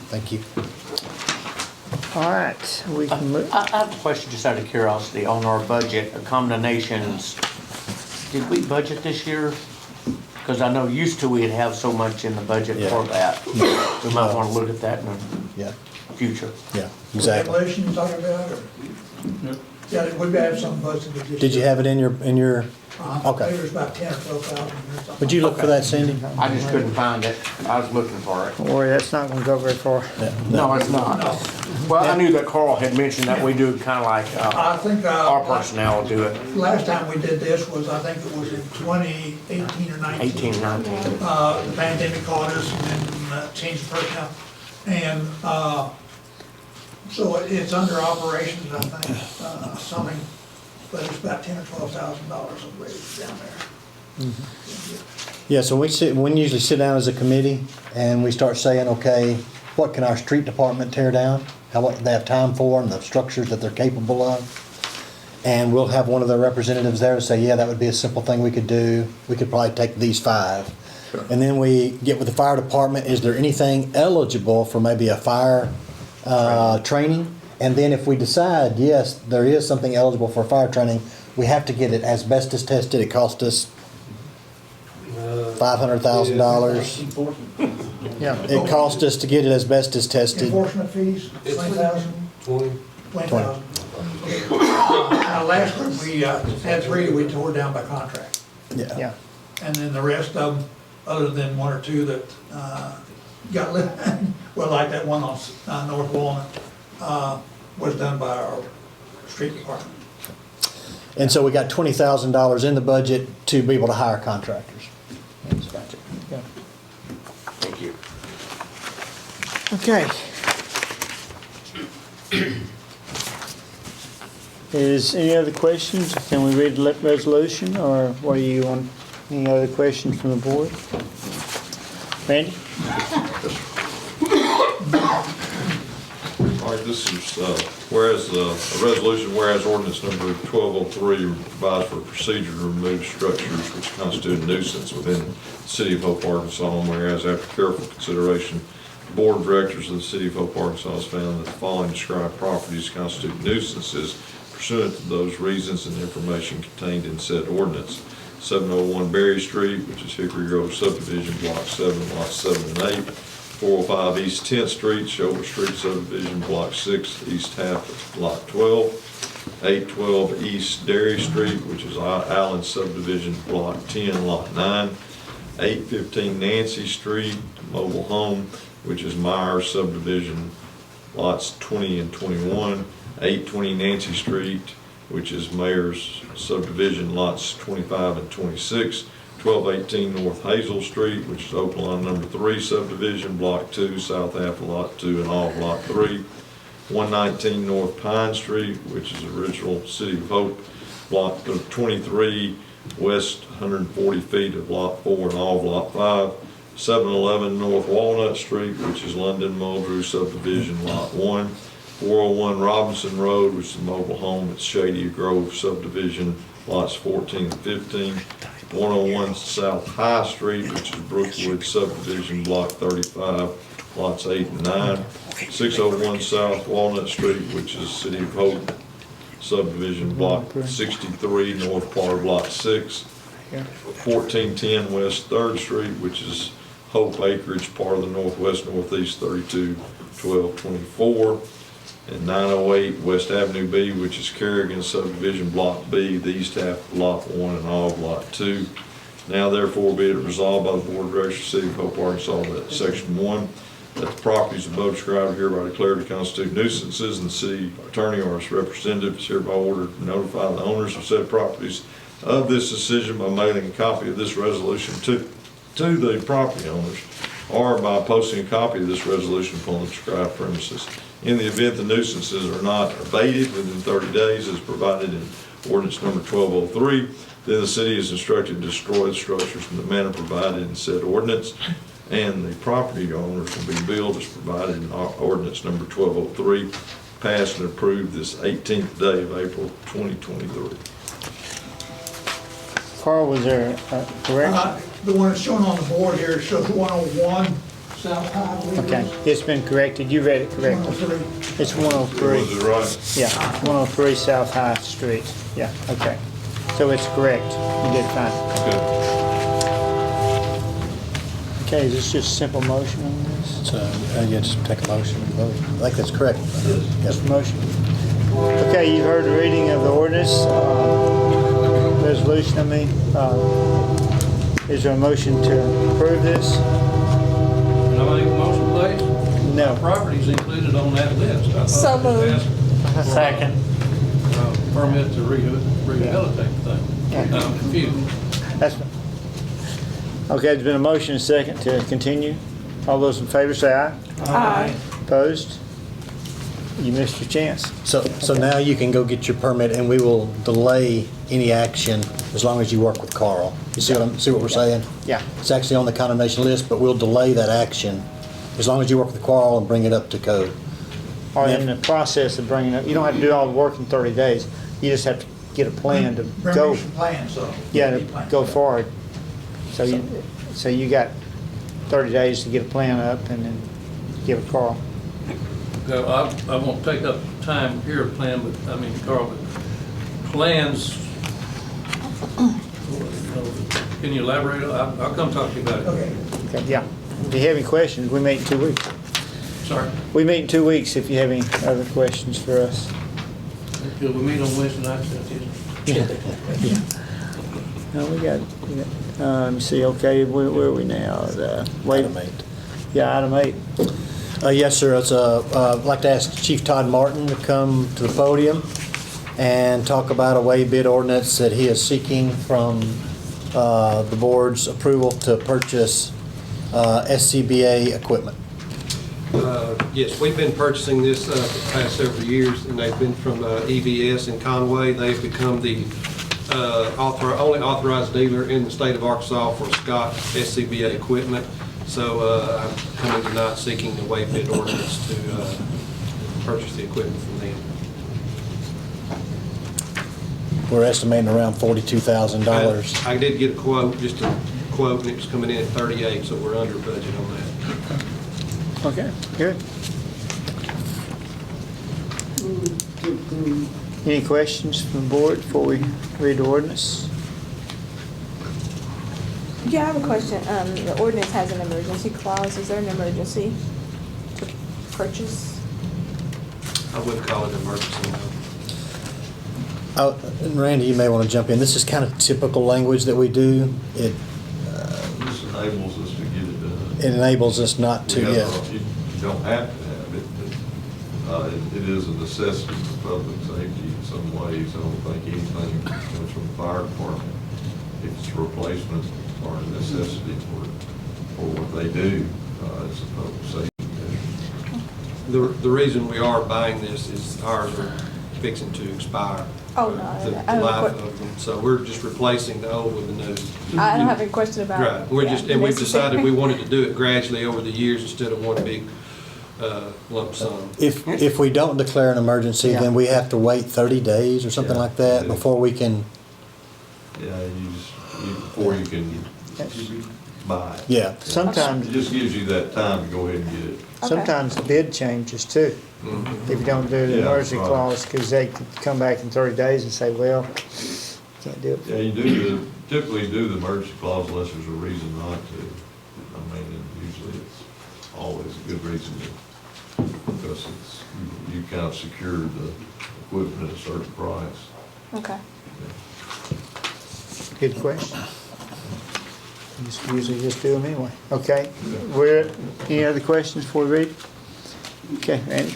Thank you. All right, we can move. I have a question just out of curiosity on our budget, combinations. Did we budget this year? Because I know used to we'd have so much in the budget for that. We might want to look at that in the future. Yeah, exactly. Demolition you're talking about, or? Yeah, we have some budgeted this Did you year. have it in your, okay. There's about 10 or 12,000 or something. Would you look for that, Cindy? I just couldn't find it. I was looking for it. Don't worry, that's not gonna go very far. No, it's not. Well, I knew that Carl had mentioned that we do kind of like, I think, our personnel do it, last time we did this was, I think it was in 2018 or 19. 18, 19. The pandemic caught us and then changed the personnel. And, so it's under operations, I think, something, but it's about $10,000 or $12,000 of raise down there. Yeah, so we usually sit down as a committee and we start saying, okay, what can our street department tear down? What they have time for and the structures that they're capable of. And we'll have one of their representatives there to say, yeah, that would be a simple thing we could do. We could probably take these 5. And then we get with the fire department, is there anything eligible for maybe a fire training? And then if we decide, yes, there is something eligible for fire training, we have to get it asbestos tested. It cost us $500,000. Yeah. It cost us to get it asbestos tested. Enforcement fees, 20,000? 20,000. Last group, we had 3 we tore down by contract. Yeah. And then the rest of them, other than 1 or 2 that got lit, well, like that one on North Walnut, was done by our street department. And so we got $20,000 in the budget to be able to hire contractors. Yeah. Thank you. Okay. Is any other questions? Can we read the resolution, or what do you want? Any other questions from the board? Randy? All right, this is, whereas, a resolution, whereas ordinance number 1203 provides for a procedure to remove structures which constitute a nuisance within the city of Hope, Arkansas, and whereas after careful consideration, the board of directors of the city of Hope, Arkansas has found that the following described properties constitute nuisances pursuant to those reasons and information contained in said ordinance. 701 Berry Street, which is Hickory Grove subdivision, block 7, lots 7 and 8. 405 East 10th Street, Shoulder Street subdivision, block 6, east half of lot 12. 812 East Dairy Street, which is Allen subdivision, block 10, lot 9. 815 Nancy Street, mobile home, which is Myers subdivision, lots 20 and 21. 820 Nancy Street, which is Mayor's subdivision, lots 25 and 26. 1218 North Hazel Street, which is Oakland number 3 subdivision, block 2, south half of lot 2 and all of lot 3. 119 North Pine Street, which is original City of Hope, block 23, west 140 feet of lot 4 and all of lot 5. 711 North Walnut Street, which is London Muldrew subdivision, lot 1. 401 Robinson Road, which is a mobile home at Shady Grove subdivision, lots 14 and 15. 101 South High Street, which is Brookwood subdivision, block 35, lots 8 and 9. 601 South Walnut Street, which is City of Hope subdivision, block 63, North part of lot 6. 1410 West 3rd Street, which is Hope acreage, part of the Northwest Northeast 32 1224. And 908 West Avenue B, which is Kerrigan subdivision, block B, the east half of lot 1 and all of lot 2. Now therefore be it resolved by the Board of Directors of the City of Hope, Arkansas, that section 1, that the properties above described hereby declared to constitute nuisances, and the city attorney or its representative is hereby ordered to notify the owners of said properties of this decision by mailing a copy of this resolution to the property owners, or by posting a copy of this resolution upon the described premises. In the event the nuisances are not abated within 30 days as provided in ordinance number 1203, then the city is instructed to destroy the structures in the manner provided in said ordinance, and the property owners will be billed as provided in ordinance number 1203, passed and approved this 18th day of April 2023. Carl, was there a correction? The one that's shown on the board here shows 101 South High. Okay, it's been corrected. You read it correctly. 103. It's 103. Was it right? Yeah, 103 South High Street. Yeah, okay. So it's correct. You did fine. Okay. Okay, is this just a simple motion on this? So, yeah, just take a motion and vote. I think that's correct. Yes. Just motion? Okay. Okay, you've heard the reading of the ordinance, resolution, is there a motion to approve this? Can I make a motion, please? No. Property's included on that list. I thought So it was moved. asked for, Second. Permit to rehabilitate the thing. I'm confused. That's, okay, there's been a motion and a second to continue. All those in favor say aye. Aye. Opposed? You missed your chance. So now you can go get your permit and we will delay any action as long as you work with Carl. You see what we're saying? Yeah. It's actually on the condemnation list, but we'll delay that action as long as you work with Carl and bring it up to code. Or in the process of bringing it, you don't have to do all the work in 30 days. You just have to get a plan to Bring go. me some plans, so. Yeah, to go forward. So you got 30 days to get a plan up and then give it Carl. Okay, I won't take up time here, Carl, but plans, can you elaborate? I'll come talk to you about it. Okay. Okay, yeah. If you have any questions, we meet in 2 weeks. Sorry. We meet in 2 weeks if you have any other questions for us. Could we meet on Wednesday night? Yeah. No, we got, let me see, okay, where are we now? Item 8. Yeah, item 8. Yes, sir. I'd like to ask Chief Todd Martin to come to the podium and talk about a way bid ordinance that he is seeking from the board's approval to purchase SCBA equipment. Yes, we've been purchasing this for the past several years, and they've been from EVS in Conway. They've become the only authorized dealer in the state of Arkansas for Scott SCBA equipment. So I'm coming tonight seeking the waive bid ordinance to purchase the equipment from them. We're estimating around $42,000. I did get a quote, just a quote, and it was coming in at 38, so we're under budget on that. Okay, good. Any questions from the board before we read the ordinance? Yeah, I have a question. The ordinance has an emergency clause. Is there an emergency to purchase? I wouldn't call it an emergency, no. And Randy, you may want to jump in. This is kind of typical language that we do. It This enables us to get it done. it enables us not to, You yeah. don't have to have it, but it is a necessity for public safety in some ways. I don't think anything that comes from the fire department, if it's a replacement or a necessity for what they do, it's a public safety measure. The reason we are buying this is ours are fixing to expire. Oh, no, The I have a life que- of them, so we're just replacing the old with the new. I don't have any question about. Right, we're just, yeah, and we've necessary. decided we wanted to do it gradually over the years instead of one big lump sum. If we don't declare an emergency, Yeah. then we have to wait 30 days or something like that before we can, Yeah, before you can buy it. yeah. Sometimes, It just gives you that time to go ahead and get it. sometimes the bid changes too. If you don't do the Yeah, emergency right. clause, because they could come back in 30 days and say, well, can't do it. Yeah, you typically do the emergency clause unless there's a reason not to. I mean, and usually it's always a good reason to, because you kind of secured the equipment at a certain price. Okay. Good question. Usually just do them anyway. Okay, any other questions before we read? Okay, Randy?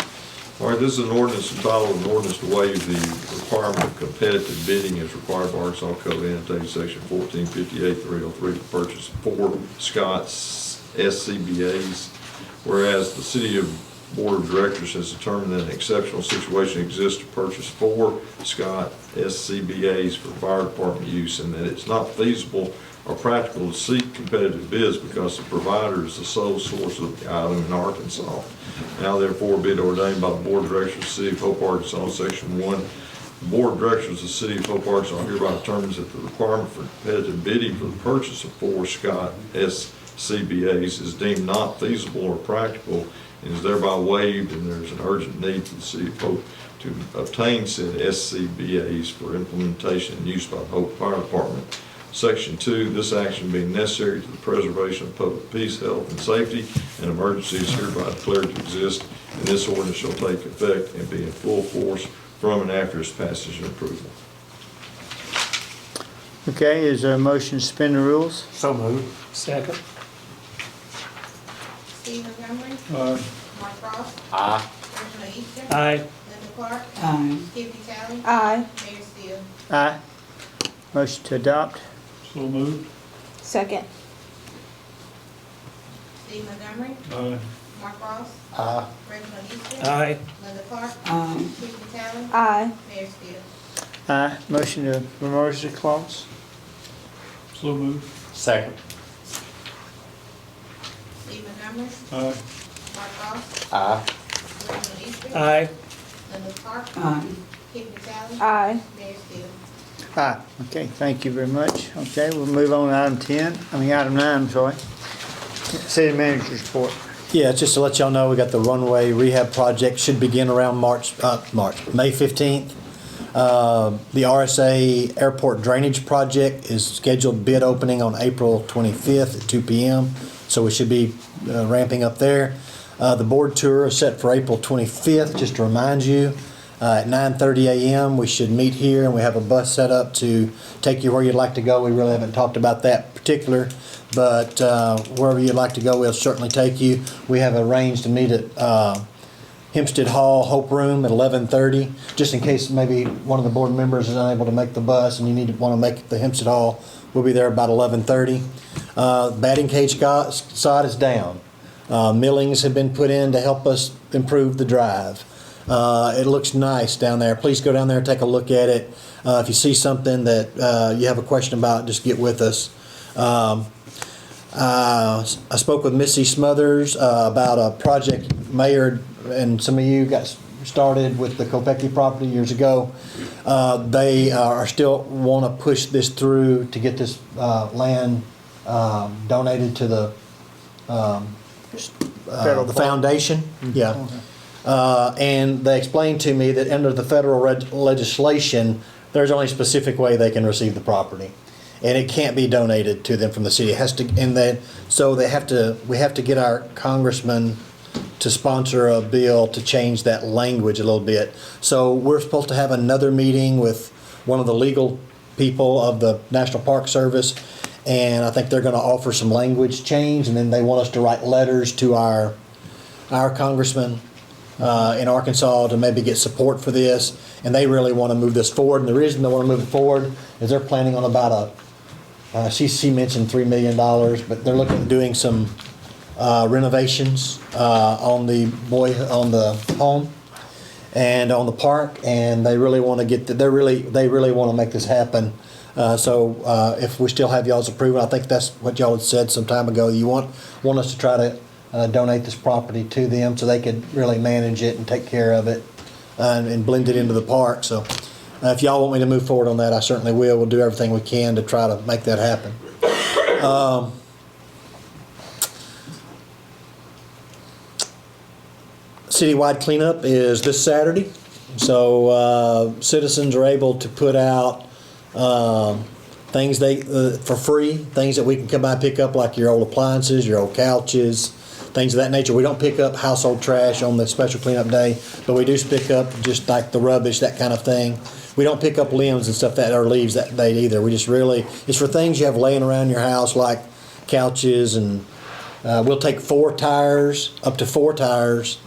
All right, this is an ordinance entitled an ordinance to waive the requirement of competitive bidding as required by Arkansas Code annotated section 1458-303 to purchase 4 Scott's SCBA's. Whereas the City of Board of Directors has determined that an exceptional situation exists to purchase 4 Scott SCBA's for fire department use, and that it's not feasible or practical to seek competitive bids because the provider is the sole source of the item in Arkansas. Now therefore be it ordained by the Board of Directors of the City of Hope, Arkansas, Section 1. The Board of Directors of the City of Hope, Arkansas hereby determines that the requirement for competitive bidding for the purchase of 4 Scott SCBA's is deemed not feasible or practical and is thereby waived, and there is an urgent need for the City of Hope to obtain said SCBA's for implementation and use by the Hope Fire Department. Section 2, this action being necessary to the preservation of public peace, health, and safety, and emergency is hereby declared to exist, and this ordinance shall take effect and be in full force from and after its passage and approval. Okay, is there a motion to suspend the rules? So moved. Second. Steve Montgomery. Aye. Mark Frost. Aye. Reginald Easton. Aye. Linda Clark. Aye. Tiffany Talley. Aye. Mayor Steele. Aye. Motion to adopt? So moved. Second. Steve Montgomery. Aye. Mark Frost. Aye. Reginald Easton. Aye. Linda Clark. Aye. Tiffany Talley. Aye. Mayor Steele. Aye. Motion to emergency clause? So moved. Second. Steve Montgomery. Aye. Mark Frost. Aye. Reginald Easton. Aye. Linda Clark. Aye. Tiffany Talley. Aye. Mayor Steele. Aye. Okay, thank you very much. Okay, we'll move on to item 9, I'm sorry. City manager's report. Yeah, just to let y'all know, we got the runway rehab project, should begin around May 15th. The RSA Airport Drainage Project is scheduled bid opening on April 25th at 2 p.m., so we should be ramping up there. The board tour is set for April 25th, just to remind you. At 9:30 a.m. we should meet here, and we have a bus set up to take you where you'd like to go. We really haven't talked about that particular, but wherever you'd like to go, we'll certainly take you. We have arranged to meet at Hempstead Hall, Hope Room at 11:30, just in case maybe one of the board members is unable to make the bus and you want to make the Hempstead Hall. We'll be there about 11:30. Batting cage sod is down. Millings have been put in to help us improve the drive. It looks nice down there. Please go down there and take a look at it. If you see something that you have a question about, just get with us. I spoke with Missy Smothers about a project Mayor and some of you got started with the Kopecki property years ago. They are still want to push this through to get this land donated to the foundation. Yeah. And they explained to me that under the federal legislation, there's only a specific way they can receive the property, and it can't be donated to them from the city. It has to, we have to get our congressman to sponsor a bill to change that language a little bit. So we're supposed to have another meeting with one of the legal people of the National Park Service, and I think they're going to offer some language change, and then they want us to write letters to our congressman in Arkansas to maybe get support for this, and they really want to move this forward. And the reason they want to move it forward is they're planning on about she mentioned $3 million, but they're looking at doing some renovations on the home and on the park, and they really want to they really want to make this happen. So if we still have y'all's approval, I think that's what y'all had said some time ago. You want us to try to donate this property to them so they could really manage it and take care of it and blend it into the park. So if y'all want me to move forward on that, I certainly will. We'll do everything we can to try to make that happen. Citywide cleanup is this Saturday, so citizens are able to put out things for free, things that we can come by and pick up, like your old appliances, your old couches, things of that nature. We don't pick up household trash on the special cleanup day, but we do pick up just like the rubbish, that kind of thing. We don't pick up limbs and stuff or leaves that day either. We just it's for things you have laying around your house, like couches, and we'll take up to four tires.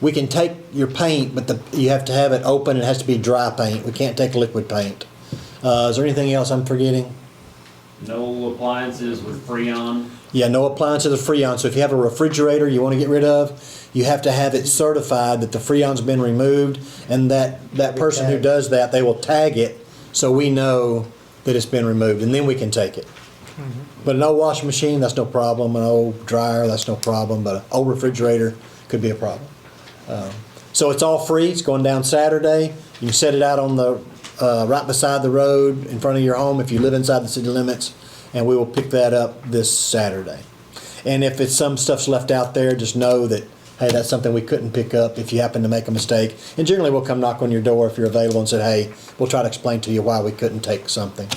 We can take your paint, but you have to have it open. It has to be dry paint. We can't take liquid paint. Is there anything else I'm forgetting? No appliances with Freon. Yeah, no appliances with Freon. So if you have a refrigerator you want to get rid of, you have to have it certified that the Freon's been removed, and that person who does that, they will tag it so we know that it's been removed, and then we can take it. Mm-hmm. But an old washing machine, that's no problem. An old dryer, that's no problem. But an old refrigerator could be a problem. So it's all free. It's going down Saturday. You can set it out on the right beside the road in front of your home if you live inside the city limits, and we will pick that up this Saturday. And if some stuff's left out there, just know that, hey, that's something we couldn't pick up if you happen to make a mistake. And generally we'll come knock on your door if you're available and say, hey, we'll try to explain to you why we couldn't take something.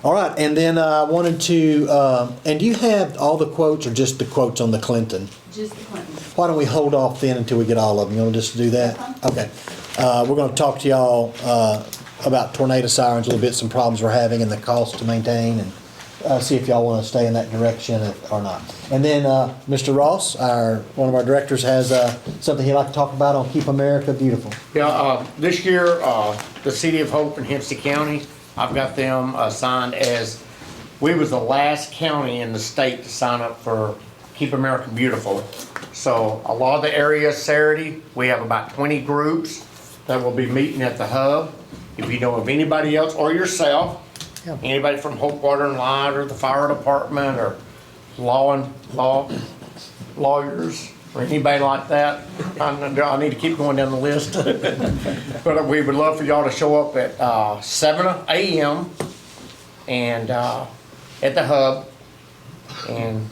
All right, and then I wanted to, and do you have all the quotes or just the quotes on the Clinton? Just the Clinton. why don't we hold off then until we get all of them? You want to just do that? Okay. We're going to talk to y'all about tornado sirens a little bit, some problems we're having and the cost to maintain, and see if y'all want to stay in that direction or not. And then Mr. Ross, one of our directors, has something he'd like to talk about on Keep America Beautiful. Yeah, this year, the City of Hope in Hempstead County, I've got them assigned as, we was the last county in the state to sign up for Keep America Beautiful. So a lot of the areas, Saturday, we have about 20 groups that will be meeting at the hub. If you know of anybody else or yourself, anybody from Hope Water and Light or the fire department or lawyers or anybody like that, I need to keep going down the list. But we would love for y'all to show up at 7 a.m. and at the hub. And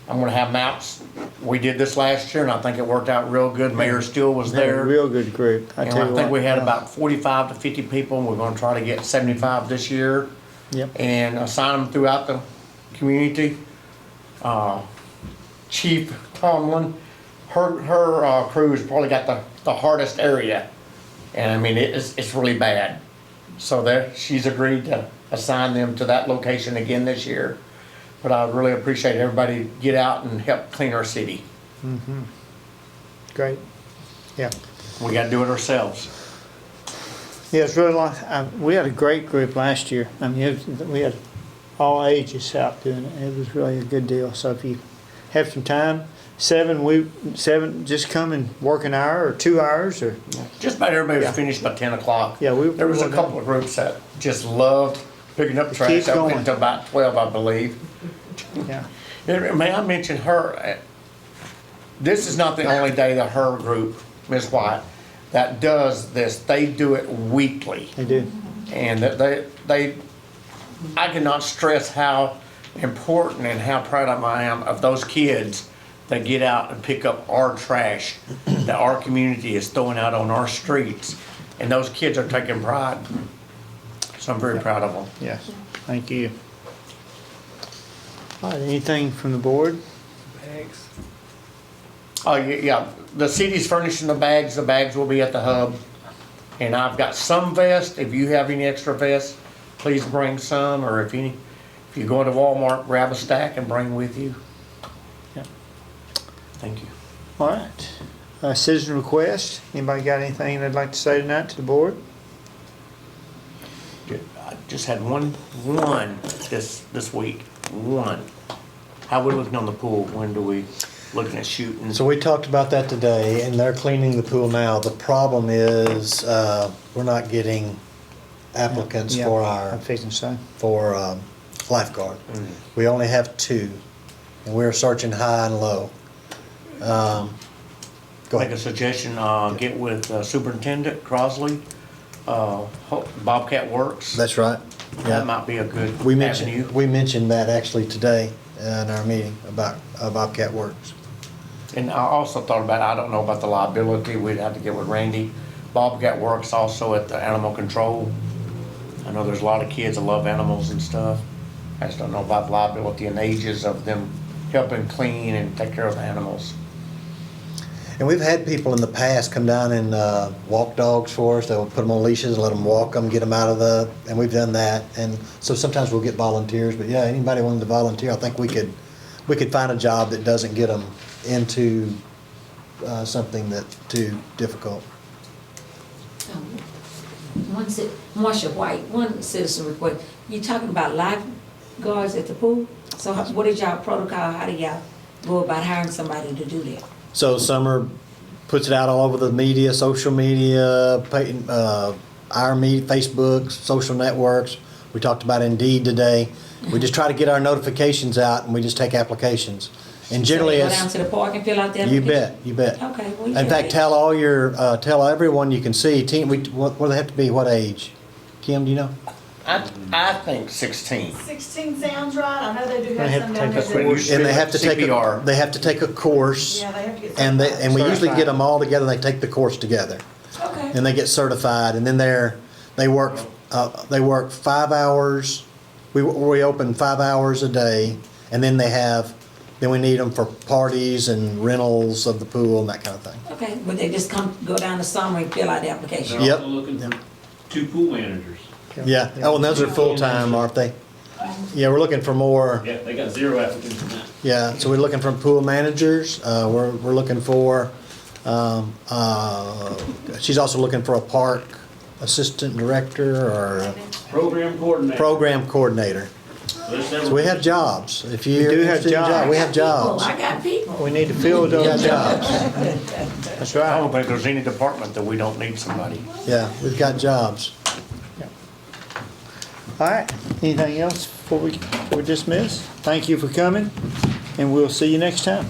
I'm gonna have maps. We did this last year and I think it worked out real good. Mayor Steele was there. Real good group. And I think we had about 45 to 50 people, and we're gonna try to get 75 this year. Yep. And assign them throughout the community. Chief Tomlin, her crew has probably got the hardest area. And I mean, it's really bad. So she's agreed to assign them to that location again this year. But I really appreciate everybody get out and help clean our city. Mm-hmm. Great. Yeah. We gotta do it ourselves. Yeah, it's really like, we had a great group last year. I mean, we had all ages out doing it. It was really a good deal. So if you have some time, 7, just come and work an hour or 2 hours or. Just about everybody was finished by 10 o'clock. Yeah, there was a couple of groups that just loved picking up trash. That went until about 12, I believe. Yeah. May I mention her? This is not the only day that her group, Ms. White, that does this. They do it weekly. They do. And I cannot stress how important and how proud I am of those kids that get out and pick up our trash that our community is throwing out on our streets. And those kids are taking pride. So I'm very proud of them. Yes, thank you. All right, anything from the board? Bags. Oh, yeah, the city's furnishing the bags. The bags will be at the hub. And I've got some vests. If you have any extra vests, please bring some. Or if you go to Walmart, grab a stack and bring with you. Yeah. Thank you. All right. Citizen request. Anybody got anything they'd like to say tonight to the board? I just had one this week. One. How we looking on the pool? When do we looking at shooting? So we talked about that today, and they're cleaning the pool now. The problem is we're not getting applicants for our lifeguard. We only have 2, and we're searching high and low. Go Make ahead. a suggestion. Get with Superintendent Crosley. Bobcat Works. That's right. That might be a good avenue. We mentioned that actually today in our meeting about Bobcat Works. And I also thought about, I don't know about the liability, we'd have to get with Randy. Bobcat Works also at the animal control. I know there's a lot of kids that love animals and stuff. I just don't know about the liability and ages of them helping clean and take care of the animals. And we've had people in the past come down and walk dogs for us. They'll put them on leashes and let them walk them, get them out of and we've done that. And so sometimes we'll get volunteers, but yeah, anybody wanting to volunteer, I think we could find a job that doesn't get them into something that's too difficult. Marsha White, one citizen request. You talking about lifeguards at the pool? So what is y'all protocol? How do y'all go about hiring somebody to do that? So Summer puts it out all over the media, social media, our media, Facebook, social networks. We talked about Indeed today. We just try to get our notifications out, and we just take applications. And generally, so you go down to the park and fill out the application? You bet. Okay. Well, In fact, tell everyone you can see. What do they have to be? What age? Kim, do you know? I think 16. 16 sounds right. I know they do have some down there. And they have to take CPR. They have to take a course. Yeah, they have to get and certified. we usually get them all together. And they take the course together. Okay. And they get certified, and then they work 5 hours. We open 5 hours a day, and then they have Then we need them for parties and rentals of the pool and that kind of thing. Okay, but they just go down the summer and fill out the application? They're Yep. also looking for 2 pool managers. Yeah, oh, and those are full-time, aren't they? Yeah, we're looking for more, Yeah, they got 0 applicants in that. yeah, so we're looking for pool managers, we're looking for, she's also looking for a park assistant director or a Program coordinator. program coordinator. There's several. So we have jobs, if you're do have interested in jobs. we have jobs. I got people. We need to fill those jobs. That's I right. don't think there's any department that we don't need somebody. Yeah, we've got jobs. All right, anything else before we dismiss? Thank you for coming, and we'll see you next time.